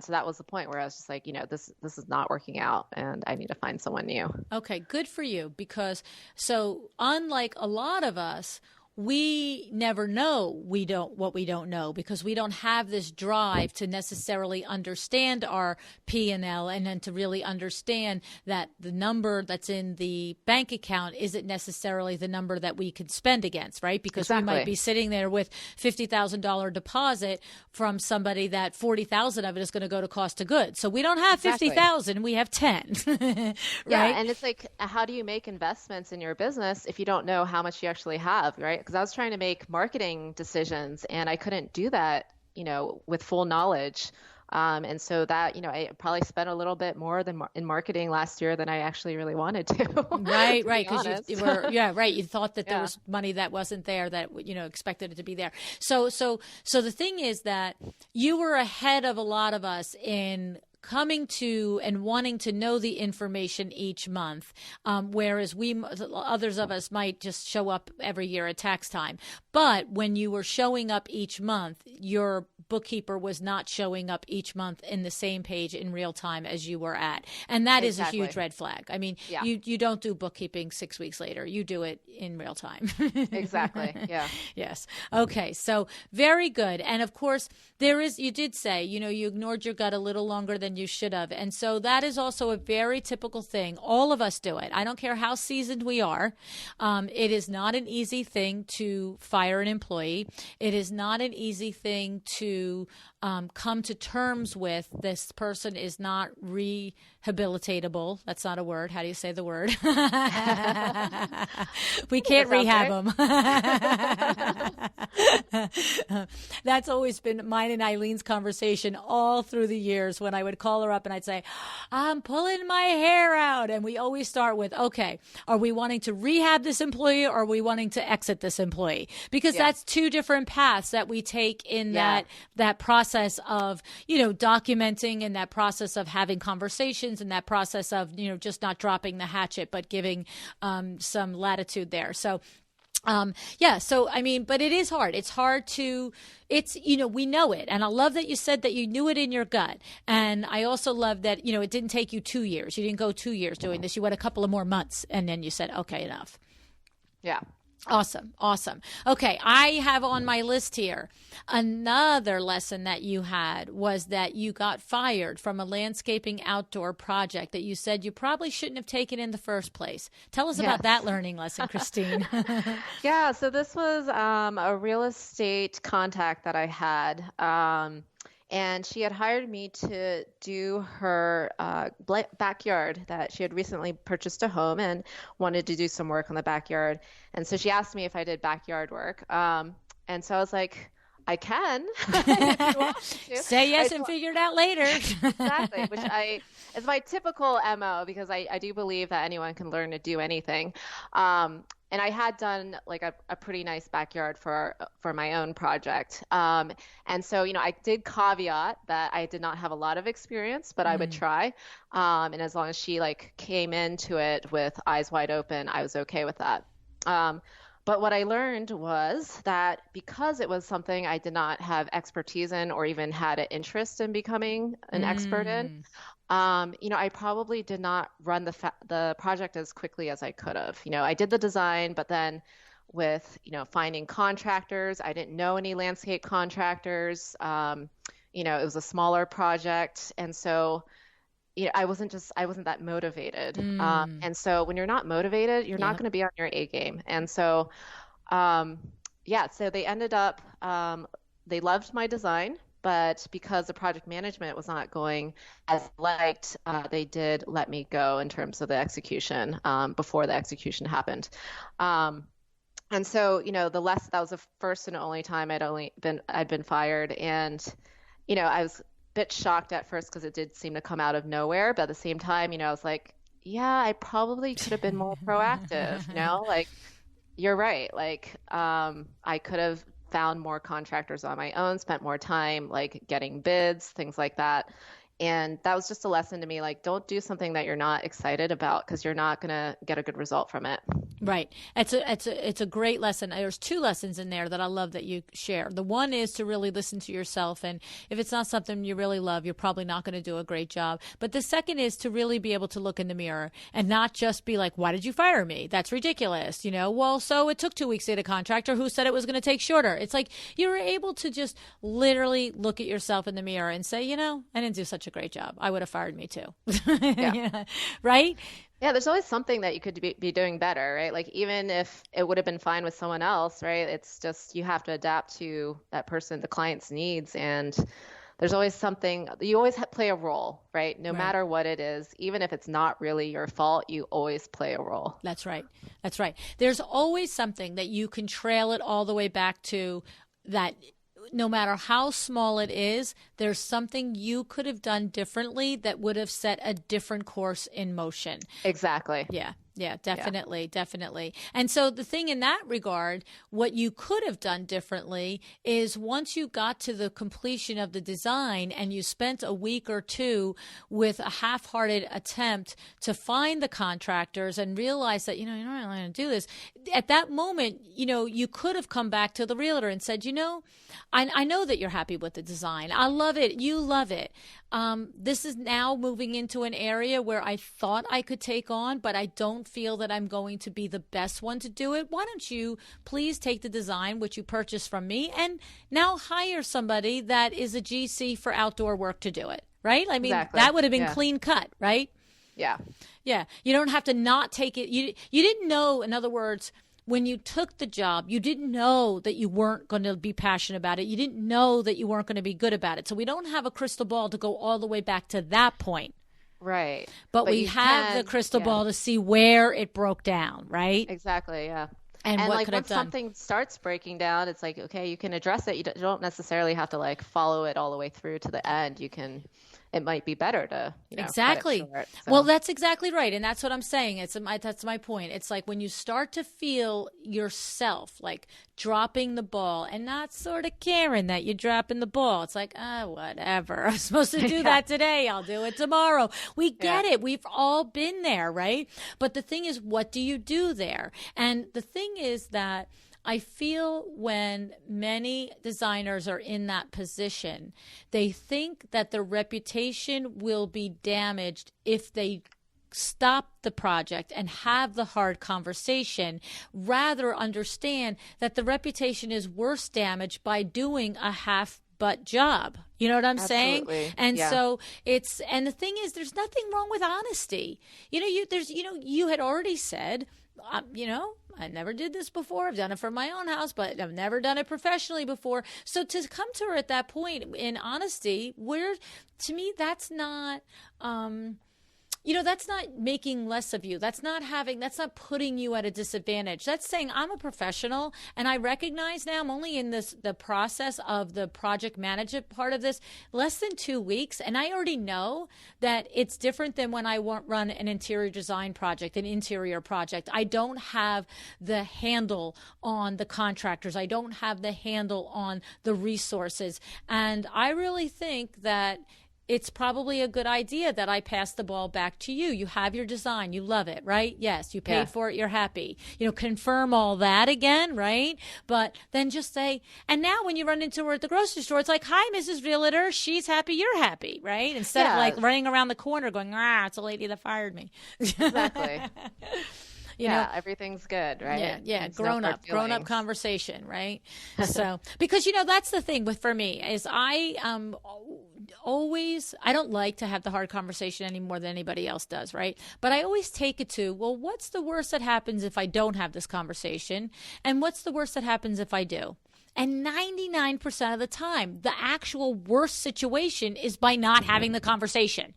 that was the point where I was just like, this is not working out, and I need to find someone new. Okay, good for you, because so unlike a lot of us, we never know what we don't know, because we don't have this drive to necessarily understand our P&L, and then to really understand that the number that's in the bank account isn't necessarily the number that we could spend against, right? Because we might be sitting there with $50,000 deposit from somebody that 40,000 of it is going to go to cost of goods. So we don't have 50,000, we have 10. Right? Yeah, and it's like, how do you make investments in your business if you don't know how much you actually have, right? Because I was trying to make marketing decisions, and I couldn't do that, with full knowledge. And so that, I probably spent a little bit more in marketing last year than I actually really wanted to. Right, right. Because you were, right. You thought that there was money that wasn't there, that, expected it to be there. So the thing is that you were ahead of a lot of us in coming to and wanting to know the information each month, whereas others of us might just show up every year at tax time. But when you were showing up each month, your bookkeeper was not showing up each month in the same page in real time as you were at. And that is a huge red flag. I mean, you don't do bookkeeping 6 weeks later. You do it in real time. Exactly. Yeah. Yes. Okay. So very good. And of course, you did say, you ignored your gut a little longer than you should have. And so that is also a very typical thing. All of us do it. I don't care how seasoned we are. It is not an easy thing to fire an employee. It is not an easy thing to come to terms with. This person is not rehabilitatable. That's not a word. How do you say the word? We can't rehab them. That's always been mine and Eileen's conversation all through the years, when I would call her up and I'd say, I'm pulling my hair out. And we always start with, okay, are we wanting to rehab this employee, or are we wanting to exit this employee? Because that's two different paths that we take in that process of, documenting, and that process of having conversations, and that process of, just not dropping the hatchet, but giving some latitude there. So Yeah. So, I mean, but it is hard. It's hard to, we know it. And I love that you said that you knew it in your gut. And I also love that, it didn't take you 2 years. You didn't go 2 years doing this. You went a couple of more months and then you said, okay, enough. Yeah. Awesome. Awesome. Okay. I have on my list here another lesson that you had was that you got fired from a landscaping outdoor project that you said you probably shouldn't have taken in the first place. Tell us about that learning lesson, Christine. Yeah, so this was a real estate contact that I had. And she had hired me to do her backyard that she had recently purchased a home and wanted to do some work on the backyard. And so she asked me if I did backyard work. And so I was like, I can. If you want me to. Say yes and figure it out later. Exactly, which is my typical MO because I do believe that anyone can learn to do anything. And I had done like a pretty nice backyard for my own project. And so, I did caveat that I did not have a lot of experience, but I would try. And as long as she like came into it with eyes wide open, I was okay with that. But what I learned was that because it was something I did not have expertise in or even had an interest in becoming an expert in, I probably did not run the project as quickly as I could have. I did the design, but then with, finding contractors, I didn't know any landscape contractors. It was a smaller project. And so, I wasn't that motivated. And so when you're not motivated, you're not going to be on your A game. And so, so they ended up, they loved my design, but because the project management was not going as liked, they did let me go in terms of the execution, before the execution happened. And so, that was the first and only time I'd been fired. And, I was bit shocked at first because it did seem to come out of nowhere. But at the same time, I was like, yeah, I probably could have been more proactive, like you're right. Like, I could have found more contractors on my own, spent more time, like getting bids, things like that. And that was just a lesson to me, like, don't do something that you're not excited about because you're not going to get a good result from it. Right. It's a great lesson. There's two lessons in there that I love that you share. The one is to really listen to yourself. And if it's not something you really love, you're probably not going to do a great job. But the second is to really be able to look in the mirror and not just be like, why did you fire me? That's ridiculous. Well, so it took 2 weeks to get a contractor who said it was going to take shorter. It's like you're able to just literally look at yourself in the mirror and say, I didn't do such a great job. I would have fired me too. Yeah. Right? Yeah, there's always something that you could be doing better, right? Like even if it would have been fine with someone else, right? It's just you have to adapt to that person, the client's needs, and there's always something. You always play a role, right? No matter what it is, even if it's not really your fault, you always play a role. That's right. That's right. There's always something that you can trail it all the way back to that. No matter how small it is, there's something you could have done differently that would have set a different course in motion. Exactly. Yeah, definitely. And so the thing in that regard, what you could have done differently is once you got to the completion of the design and you spent a week or two with a half-hearted attempt to find the contractors and realize that, you're not really going to do this. At that moment, you could have come back to the realtor and said, I know that you're happy with the design. I love it. You love it. This is now moving into an area where I thought I could take on, but I don't feel that I'm going to be the best one to do it. Why don't you please take the design, which you purchased from me, and now hire somebody that is a GC for outdoor work to do it, right? I mean, exactly. That would have been clean cut, right? Yeah. Yeah. You don't have to not take it. You didn't know, in other words, when you took the job, you didn't know that you weren't going to be passionate about it. You didn't know that you weren't going to be good about it. So we don't have a crystal ball to go all the way back to that point. Right. But we have the crystal ball to see where it broke down, right? Exactly, yeah. And what like could have once done. Something starts breaking down, it's like, okay, you can address it. You don't necessarily have to like follow it all the way through to the end. You can it might be better to, exactly. cut it short. So. Well, that's exactly right. And that's what I'm saying. That's my point. It's like when you start to feel yourself like dropping the ball and not sort of caring that you're dropping the ball. It's like, whatever. I'm supposed to do that today. I'll do it tomorrow. We get it. We've all been there, right? But the thing is, what do you do there? And the thing is that I feel when many designers are in that position, they think that their reputation will be damaged if they stop the project and have the hard conversation, rather understand that the reputation is worse damaged by doing a half-butt job. You know what I'm saying? And so and the thing is, there's nothing wrong with honesty. You had already said, I never did this before. I've done it for my own house, but I've never done it professionally before. So to come to her at that point in honesty, to me, that's not, that's not making less of you. That's not putting you at a disadvantage. That's saying I'm a professional and I recognize now I'm only in the process of the project management part of this less than 2 weeks. And I already know that it's different than when I run an interior design project, an interior project. I don't have the handle on the contractors. I don't have the handle on the resources. And I really think that it's probably a good idea that I pass the ball back to you. You have your design. You love it, right? Yes. You paid for it. You're happy. Confirm all that again, right? But then just say, and now when you run into her at the grocery store, it's like, hi, Mrs. Realtor. She's happy. You're happy, right? Instead of like running around the corner going, it's a lady that fired me. Exactly. Everything's good, right? Yeah. Grown up conversation, right? So, because, that's the thing for me is I don't like to have the hard conversation any more than anybody else does, right? But I always take it to, well, what's the worst that happens if I don't have this conversation? And what's the worst that happens if I do? And 99% of the time, the actual worst situation is by not having the conversation.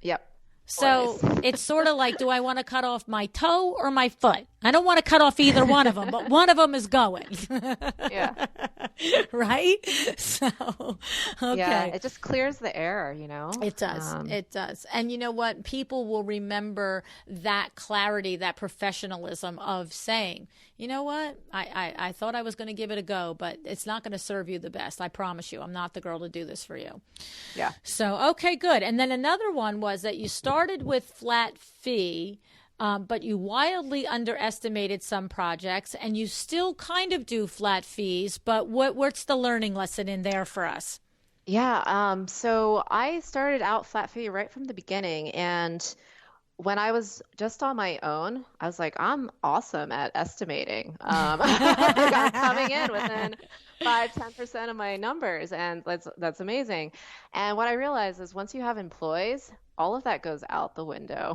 Yep. So it's sort of like, do I want to cut off my toe or my foot? I don't want to cut off either one of them, but one of them is going. Yeah. Right? So, okay. Yeah, it just clears the air, It does. It does. And you know what? People will remember that clarity, that professionalism of saying, you know what? I thought I was going to give it a go, but it's not going to serve you the best. I promise you. I'm not the girl to do this for you. Yeah. So, okay, good. And then another one was that you started with flat fee, but you wildly underestimated some projects, and you still kind of do flat fees. But what's the learning lesson in there for us? Yeah. So I started out flat fee right from the beginning, and when I was just on my own, I was like, I'm awesome at estimating. I'm coming in within 5-10% of my numbers, and that's amazing. And what I realized is once you have employees, all of that goes out the window.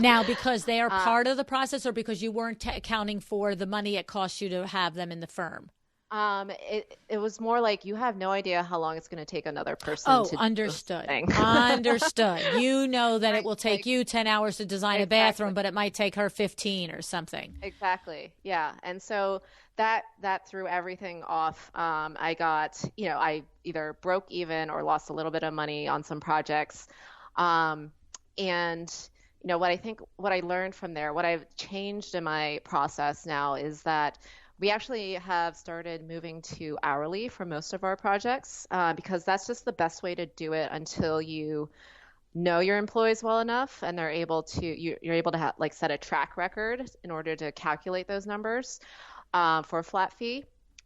Now, because they are part of the process, or because you weren't accounting for the money it costs you to have them in the firm? It was more like you have no idea how long it's going to take another person to understood. do this thing. Understood. You know that it will take you 10 hours to design a bathroom, but it might take her 15 or something. Exactly. Yeah. And so that threw everything off. I got, I either broke even or lost a little bit of money on some projects. And what I learned from there, what I've changed in my process now is that we actually have started moving to hourly for most of our projects, because that's just the best way to do it until you know your employees well enough and you're able to set a track record in order to calculate those numbers for a flat fee.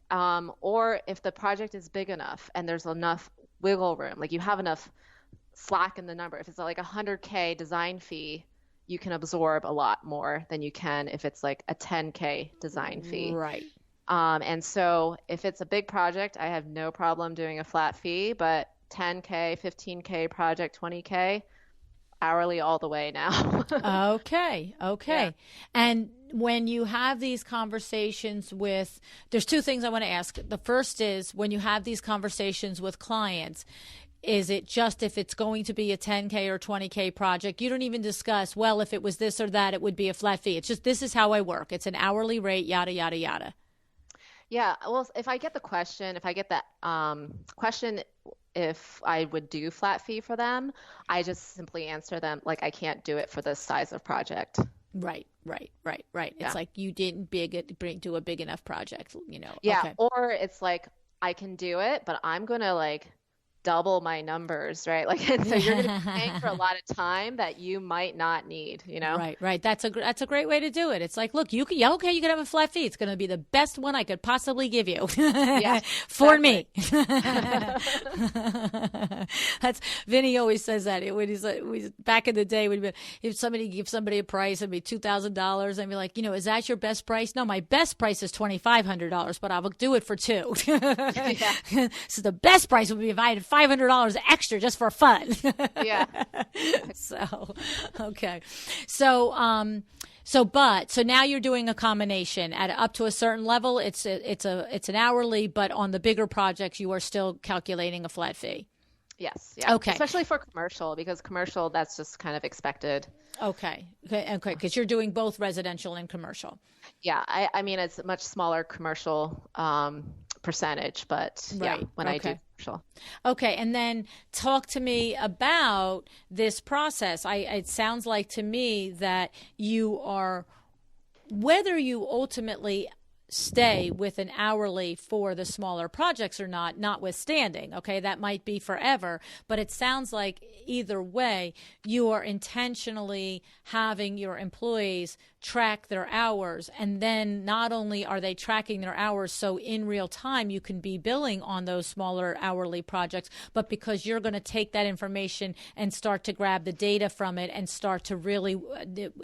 Or if the project is big enough and there's enough wiggle room, like you have enough slack in the number. If it's like $100K design fee, you can absorb a lot more than you can if it's like a $10K design fee. Right. And so if it's a big project, I have no problem doing a flat fee, but 10K, 15K project, 20K, hourly all the way now. Okay. Yeah. And when you have these conversations there's two things I want to ask. The first is, when you have these conversations with clients, is it just if it's going to be a 10K or 20K project, you don't even discuss, well, if it was this or that, it would be a flat fee. It's just, this is how I work. It's an hourly rate, yada, yada, yada. Yeah. Well, if I get that question, if I would do flat fee for them, I just simply answer them like I can't do it for this size of project. Right. Yeah. It's like you didn't do a big enough project, you know. Yeah, Okay. or it's like I can do it, but I'm gonna like double my numbers, right? Like, and so you're gonna be paying for a lot of time that you might not need, you know? Right. That's a great way to do it. It's like, look, you can, yeah, okay, you can have a flat fee. It's going to be the best one I could possibly give you Yeah, for exactly. me. That's Vinny always says that. When back in the day, if somebody gives somebody a price, it'd be $2,000. I'd be like, is that your best price? No, my best price is $2,500, but I will do it for two. Yeah. So the best price would be if I had $500 extra just for fun. Yeah. So, okay. So now you're doing a combination at up to a certain level. It's an hourly, but on the bigger projects, you are still calculating a flat fee. Yes. Yeah. Okay. Especially for commercial, because commercial, that's just kind of expected. Okay. Because you're doing both residential and commercial. Yeah. I mean, it's a much smaller commercial percentage, but yeah, when I do commercial. Okay. And then talk to me about this process. It sounds like to me that whether you ultimately stay with an hourly for the smaller projects or not, notwithstanding, okay, that might be forever, but it sounds like either way, you are intentionally having your employees track their hours, and then not only are they tracking their hours so in real time you can be billing on those smaller hourly projects, but because you're going to take that information and start to grab the data from it and start to really,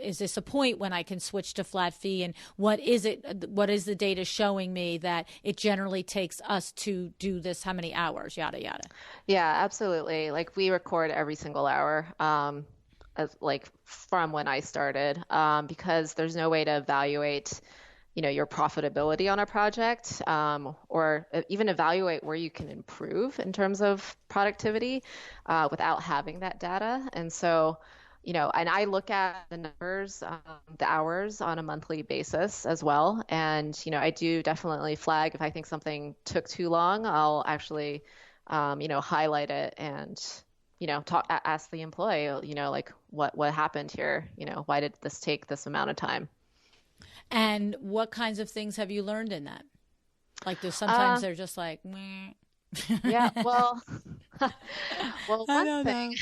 is this a point when I can switch to flat fee, and what is the data showing me that it generally takes us to do this, how many hours, yada yada. Yeah, absolutely. Like we record every single hour. Like from when I started, because there's no way to evaluate, your profitability on a project, or even evaluate where you can improve in terms of productivity, without having that data. And so, and I look at the numbers, the hours on a monthly basis as well. And, I do definitely flag if I think something took too long, I'll actually, highlight it and ask the employee, like what happened here? Why did this take this amount of time? And what kinds of things have you learned in that? Like there's sometimes they're just like, meh. Yeah, well, one thing.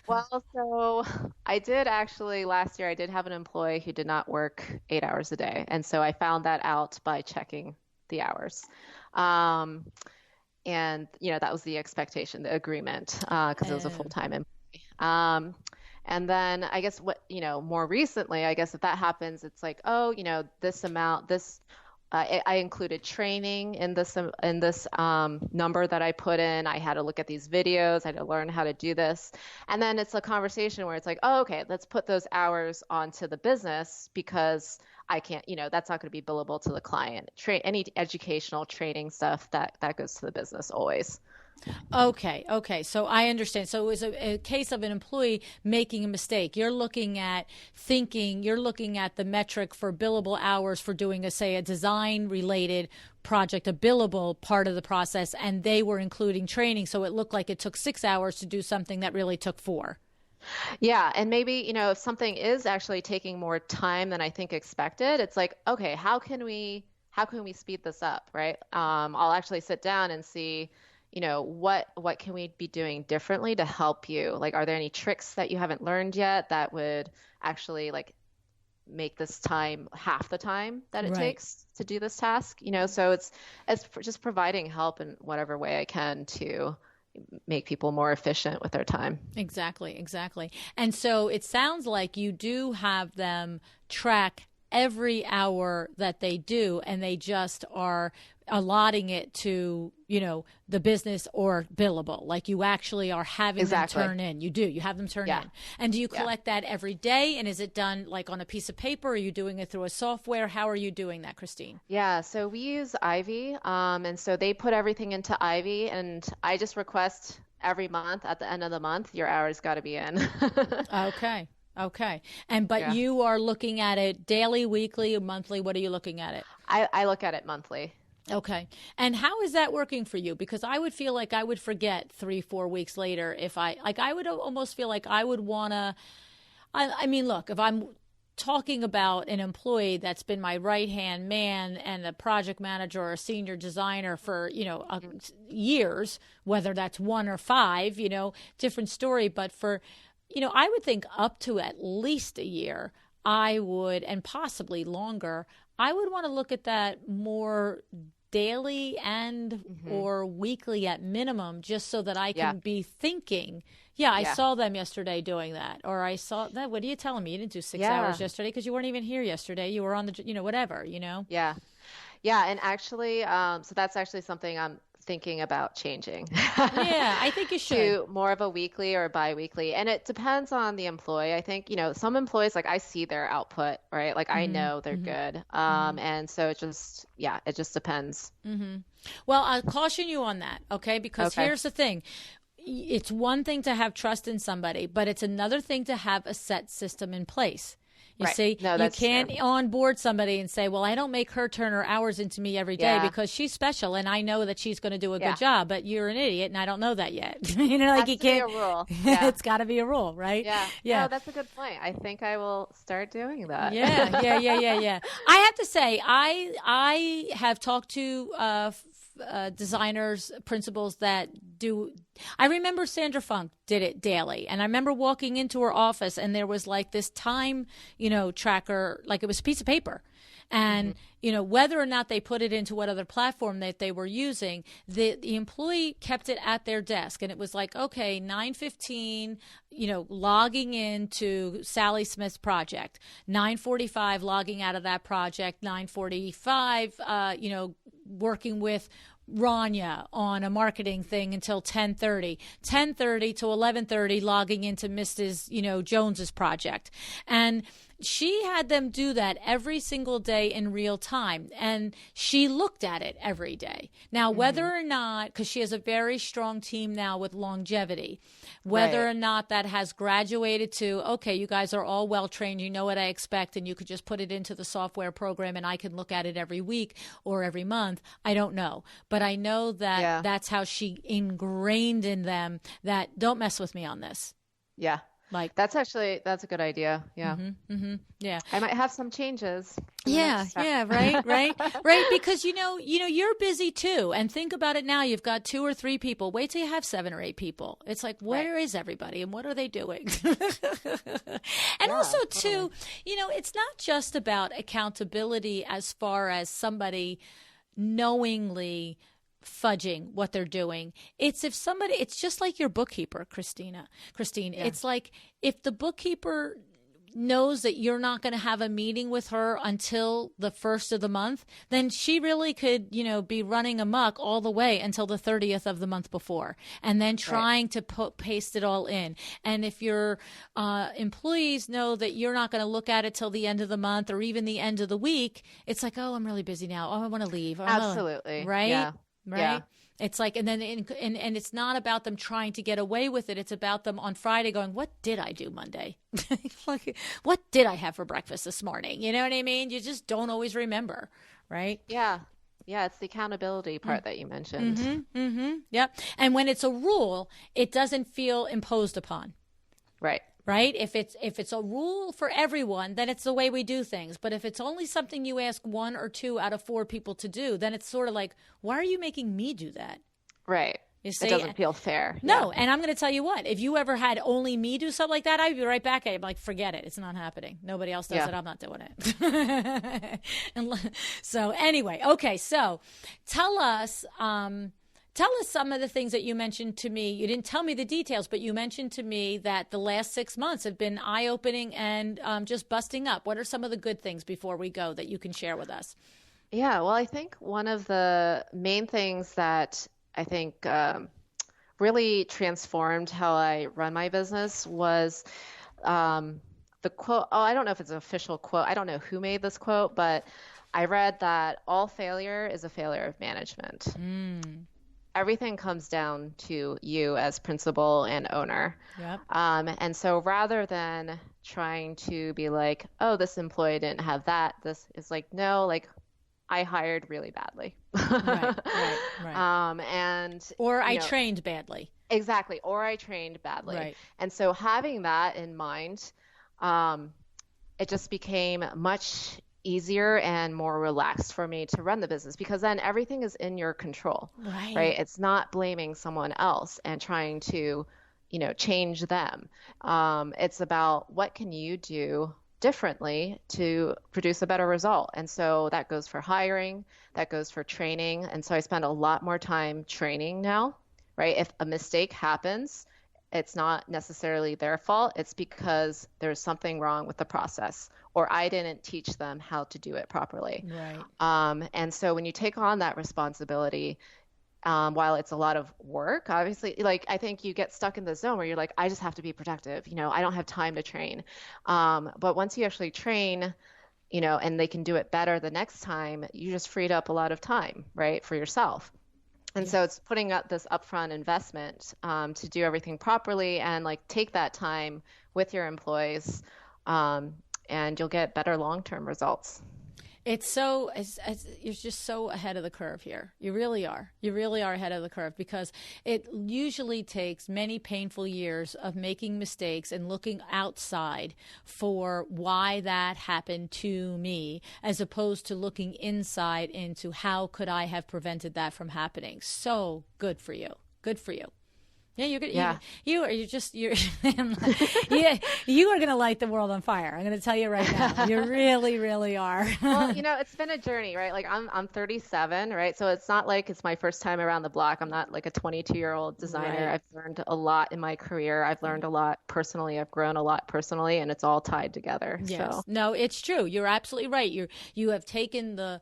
Well, so I did actually last year, I did have an employee who did not work 8 hours a day. And so I found that out by checking the hours. And, that was the expectation, the agreement, because it was a full-time employee. And then I guess more recently, I guess if that happens, it's like, oh, this amount, I included training in this number that I put in. I had to look at these videos. I had to learn how to do this. And then it's a conversation where it's like, oh, okay, let's put those hours onto the business because I can't, that's not going to be billable to the client. Any educational training stuff that goes to the business always. Okay. So I understand. So it was a case of an employee making a mistake. You're looking at the metric for billable hours for doing a design related project, a billable part of the process, and they were including training. So it looked like it took 6 hours to do something that really took 4. Yeah. And maybe, if something is actually taking more time than I think expected, it's like, okay, how can we speed this up? Right. I'll actually sit down and see, what can we be doing differently to help you? Like, are there any tricks that you haven't learned yet that would actually like make this time half the time that it takes to do this task? So it's just providing help in whatever way I can to make people more efficient with their time. Exactly. And so it sounds like you do have them track every hour that they do, and they just are allotting it to, the business or billable. Like you actually are having them turn in. You have them turn in. And do you collect that every day? And is it done like on a piece of paper? Are you doing it through a software? How are you doing that, Christine? Yeah, so we use Ivy. And so they put everything into Ivy, and I just request every month at the end of the month, your hours got to be in. Okay. But you are looking at it daily, weekly, or monthly? What are you looking at it? I look at it monthly. Okay. And how is that working for you? Because I would feel like I would forget 3, 4 weeks later if I would almost feel like I would want to. I mean, look, if I'm talking about an employee that's been my right hand man and a project manager or a senior designer for, years, whether that's 1 or 5, different story. But for, I would think up to at least a year, I would, and possibly longer, I would want to look at that more daily and or weekly at minimum, just so that I can be thinking, I saw them yesterday doing that, or I saw that. What are you telling me? You didn't do 6 hours yesterday because you weren't even here yesterday. You were on the, whatever, Yeah. Yeah. And actually, so that's actually something I'm thinking about changing. Yeah, I think you should. To more of a weekly or bi-weekly. And it depends on the employee. I think, some employees, like I see their output, right? Like I know they're good. And so it just depends. Well, I'll caution you on that, okay? Because here's the thing. It's one thing to have trust in somebody, but it's another thing to have a set system in place. You see, you can't onboard somebody and say, well, I don't make her turn her hours into me every day because she's special and I know that she's going to do a good job, but you're an idiot and I don't know that yet. Like you can't. Be a rule. It's got to be a rule, right? Yeah. No, that's a good point. I think I will start doing that. Yeah. I have to say, I have talked to designers, principals that do. I remember Sandra Funk did it daily, and I remember walking into her office and there was like this time, tracker, like it was a piece of paper. And, whether or not they put it into what other platform that they were using, the employee kept it at their desk. And it was like, okay, 9:15, logging into Sally Smith's project, 9:45 logging out of that project, 9:45, working with Rania on a marketing thing until 10:30, 10:30 to 11:30 logging into Mrs. Jones's project. And she had them do that every single day in real time, and she looked at it every day. Now, whether or not, because she has a very strong team now with longevity, whether or not that has graduated to, okay, you guys are all well trained, you know what I expect, and you could just put it into the software program and I can look at it every week or every month, I don't know. But I know that that's how she ingrained in them that don't mess with me on this. Yeah. Like that's a good idea. Yeah. Yeah. I might have some changes. Yeah. Right. Because, you're busy too. And think about it now. You've got 2 or 3 people. Wait till you have 7 or 8 people. It's like, where is everybody and what are they doing? And also too, it's not just about accountability as far as somebody knowingly fudging what they're doing. It's just like your bookkeeper, Christine. It's like if the bookkeeper knows that you're not going to have a meeting with her until the first of the month, then she really could, be running amok all the way until the 30th of the month before, and then trying to paste it all in. And if your employees know that you're not going to look at it till the end of the month or even the end of the week, it's like, oh, I'm really busy now. Oh, I want to leave. Absolutely. Right? Yeah. Right. Yeah. It's like, and then, and it's not about them trying to get away with it. It's about them on Friday going, what did I do Monday? Like, what did I have for breakfast this morning? You know what I mean? You just don't always remember. Right. Yeah. Yeah. It's the accountability part that you mentioned. Yep. And when it's a rule, it doesn't feel imposed upon. Right. Right? If it's a rule for everyone, then it's the way we do things. But if it's only something you ask 1 or 2 out of 4 people to do, then it's sort of like, why are you making me do that? Right. You see? It doesn't feel fair. No. And I'm going to tell you what, if you ever had only me do something like that, I'd be right back at you. I'm like, forget it. It's not happening. Nobody else does it. I'm not doing it. So anyway, okay. So tell us some of the things that you mentioned to me. You didn't tell me the details, but you mentioned to me that the last 6 months have been eye-opening and just busting up. What are some of the good things before we go that you can share with us? Yeah, well, I think one of the main things that I think really transformed how I run my business was the quote. Oh, I don't know if it's an official quote. I don't know who made this quote, but I read that all failure is a failure of management. Everything comes down to you as principal and owner. Yep. And so rather than trying to be like, oh, this employee didn't have that, this is like, no, like I hired really badly. And, or I trained badly. Exactly. Or I trained badly. Right. And so having that in mind, um, it just became much easier and more relaxed for me to run the business because then everything is in your control, right? It's not blaming someone else and trying to, change them. It's about what can you do differently to produce a better result. And so that goes for hiring, that goes for training. And so I spend a lot more time training now, right? If a mistake happens, it's not necessarily their fault. It's because there's something wrong with the process, or I didn't teach them how to do it properly. Right. And so when you take on that responsibility, while it's a lot of work, obviously, like I think you get stuck in the zone where you're like, I just have to be productive. I don't have time to train. But once you actually train, and they can do it better the next time, you just freed up a lot of time, right, for yourself. And so it's putting up this upfront investment to do everything properly and like take that time with your employees, and you'll get better long-term results. It's you're just so ahead of the curve here. You really are. You really are ahead of the curve because it usually takes many painful years of making mistakes and looking outside for why that happened to me, as opposed to looking inside into how could I have prevented that from happening. So good for you. Good for you. Yeah, you're good. Yeah. You're yeah, you are going to light the world on fire. I'm going to tell you right now. You really, really are. Well, it's been a journey, right? Like I'm 37, right? So it's not like it's my first time around the block. I'm not like a 22-year-old designer. Right. I've learned a lot in my career. I've learned a lot personally. I've grown a lot personally, and it's all tied together. Yes. So. No, it's true. You're absolutely right. You have taken the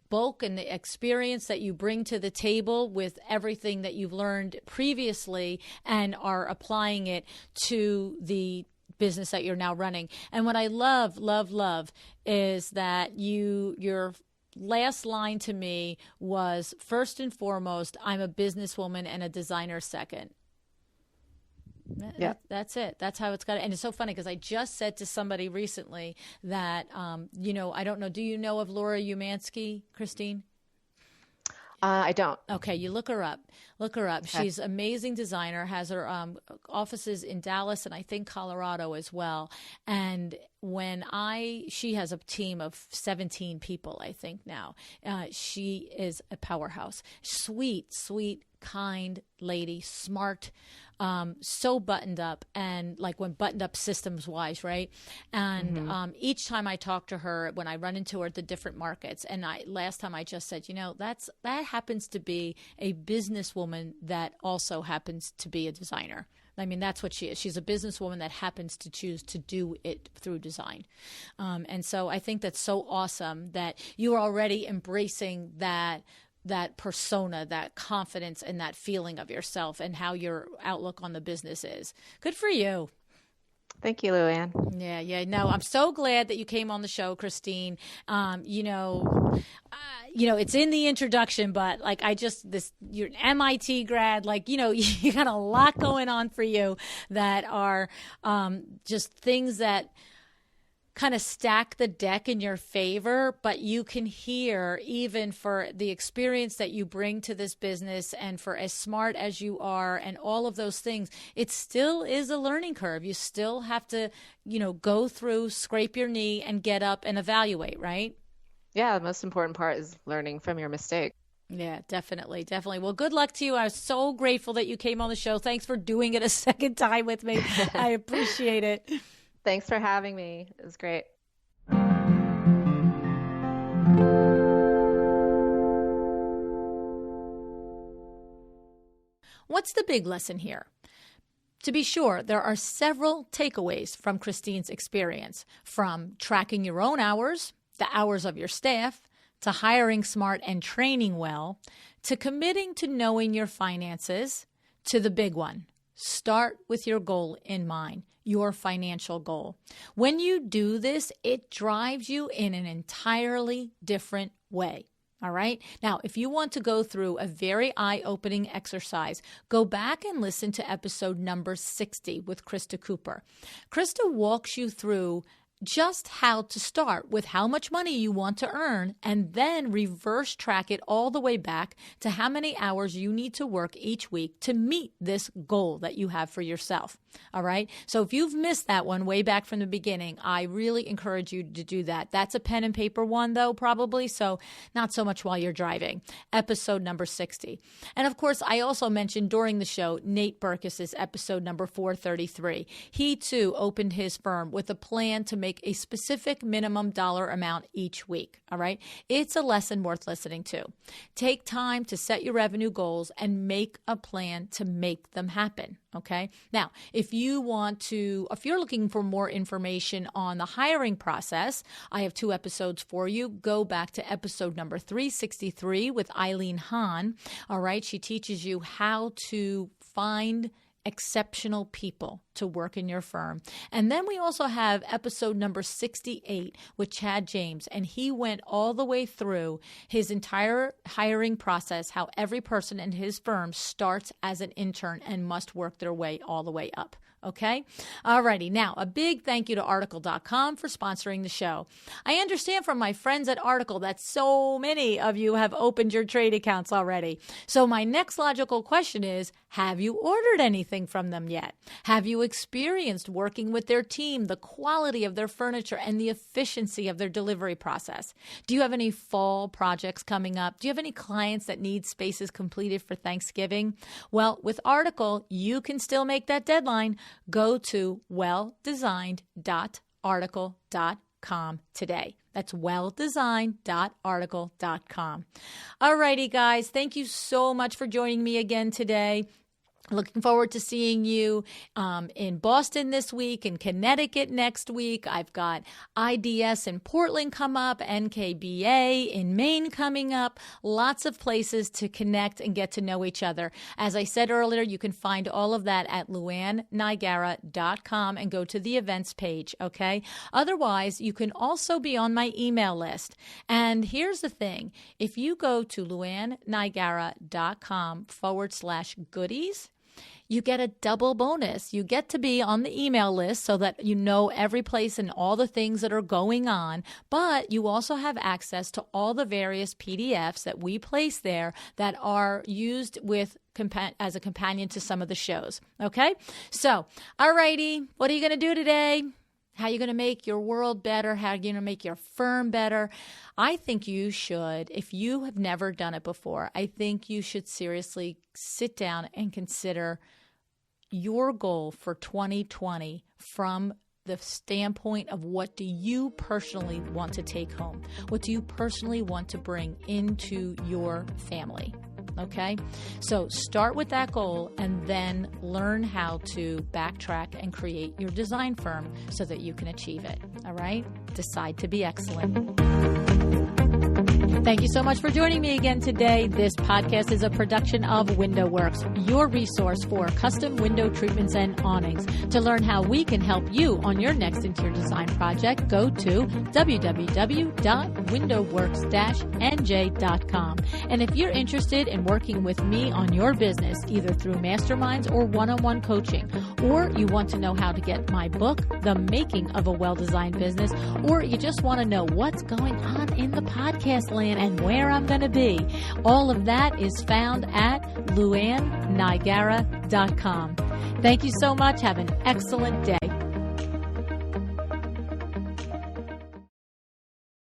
bulk and the experience that you bring to the table with everything that you've learned previously and are applying it to the business that you're now running. And what I love is that your last line to me was, first and foremost, I'm a businesswoman and a designer second. Yeah, that's it. That's how it's got to. And it's so funny because I just said to somebody recently that, I don't know. Do you know of Laura Umansky, Christine? I don't. Okay, you look her up. Okay. She's an amazing designer, has her offices in Dallas and I think Colorado as well. And she has a team of 17 people, I think now. She is a powerhouse. Sweet, kind lady, smart, so buttoned up, and like when buttoned up systems wise, right? And each time I talk to her, when I run into her at the different markets, and last time I just said, that happens to be a businesswoman that also happens to be a designer. I mean, that's what she is. She's a businesswoman that happens to choose to do it through design. And so I think that's so awesome that you are already embracing that persona, that confidence, and that feeling of yourself and how your outlook on the business is. Good for you. Thank you, Luann. Yeah. No, I'm so glad that you came on the show, Christine. It's in the introduction, but like you're an MIT grad, like, you got a lot going on for you that are just things that kind of stack the deck in your favor, but you can hear, even for the experience that you bring to this business and for as smart as you are and all of those things, it still is a learning curve. You still have to, go through, scrape your knee and get up and evaluate, right? Yeah, the most important part is learning from your mistake. Yeah, definitely. Well, good luck to you. I was so grateful that you came on the show. Thanks for doing it a second time with me. I appreciate it. Thanks for having me. It was great. What's the big lesson here? To be sure, there are several takeaways from Christine's experience, from tracking your own hours, the hours of your staff, to hiring smart and training well, to committing to knowing your finances, to the big one. Start with your goal in mind, your financial goal. When you do this, it drives you in an entirely different way. All right. Now, if you want to go through a very eye-opening exercise, go back and listen to episode number 60 with Krista Cooper. Krista walks you through just how to start with how much money you want to earn and then reverse track it all the way back to how many hours you need to work each week to meet this goal that you have for yourself. All right. So if you've missed that one way back from the beginning, I really encourage you to do that. That's a pen and paper one though, probably. So not so much while you're driving. Episode number 60. And of course, I also mentioned during the show, Nate Berkus's episode number 433. He too opened his firm with a plan to make a specific minimum dollar amount each week. All right. It's a lesson worth listening to. Take time to set your revenue goals and make a plan to make them happen. Okay. Now, if you're looking for more information on the hiring process, I have 2 episodes for you. Go back to episode number 363 with Eileen Hahn. All right. She teaches you how to find exceptional people to work in your firm. And then we also have episode number 68 with Chad James, and he went all the way through his entire hiring process, how every person in his firm starts as an intern and must work their way all the way up. Okay? Alrighty. Now, a big thank you to Article.com for sponsoring the show. I understand from my friends at Article that so many of you have opened your trade accounts already. So my next logical question is, have you ordered anything from them yet? Have you experienced working with their team, the quality of their furniture, and the efficiency of their delivery process? Do you have any fall projects coming up? Do you have any clients that need spaces completed for Thanksgiving? Well, with Article, you can still make that deadline. Go to welldesigned.article.com today. That's welldesigned.article.com. All righty, guys. Thank you so much for joining me again today. Looking forward to seeing you in Boston this week, in Connecticut next week. I've got IDS in Portland come up, NKBA in Maine coming up. Lots of places to connect and get to know each other. As I said earlier, you can find all of that at luannniagara.com and go to the events page, okay? Otherwise, you can also be on my email list. And here's the thing. If you go to luannniagara.com/goodies, you get a double bonus. You get to be on the email list so that you know every place and all the things that are going on, but you also have access to all the various PDFs that we place there that are used with as a companion to some of the shows. Okay? So, all righty, what are you going to do today? How are you going to make your world better? How are you going to make your firm better? I think you should, if you have never done it before, I think you should seriously sit down and consider your goal for 2020 from the standpoint of what do you personally want to take home? What do you personally want to bring into your family? Okay, so start with that goal and then learn how to backtrack and create your design firm so that you can achieve it. All right, decide to be excellent. Thank you so much for joining me again today. This podcast is a production of WindowWorks, your resource for custom window treatments and awnings. To learn how we can help you on your next interior design project, go to www.windowworks-nj.com. And if you're interested in working with me on your business, either through masterminds or one-on-one coaching, or you want to know how to get my book, The Making of a Well-Designed Business, or you just want to know what's going on in the podcast land and where I'm going to be, all of that is found at luannniagara.com. Thank you so much. Have an excellent day.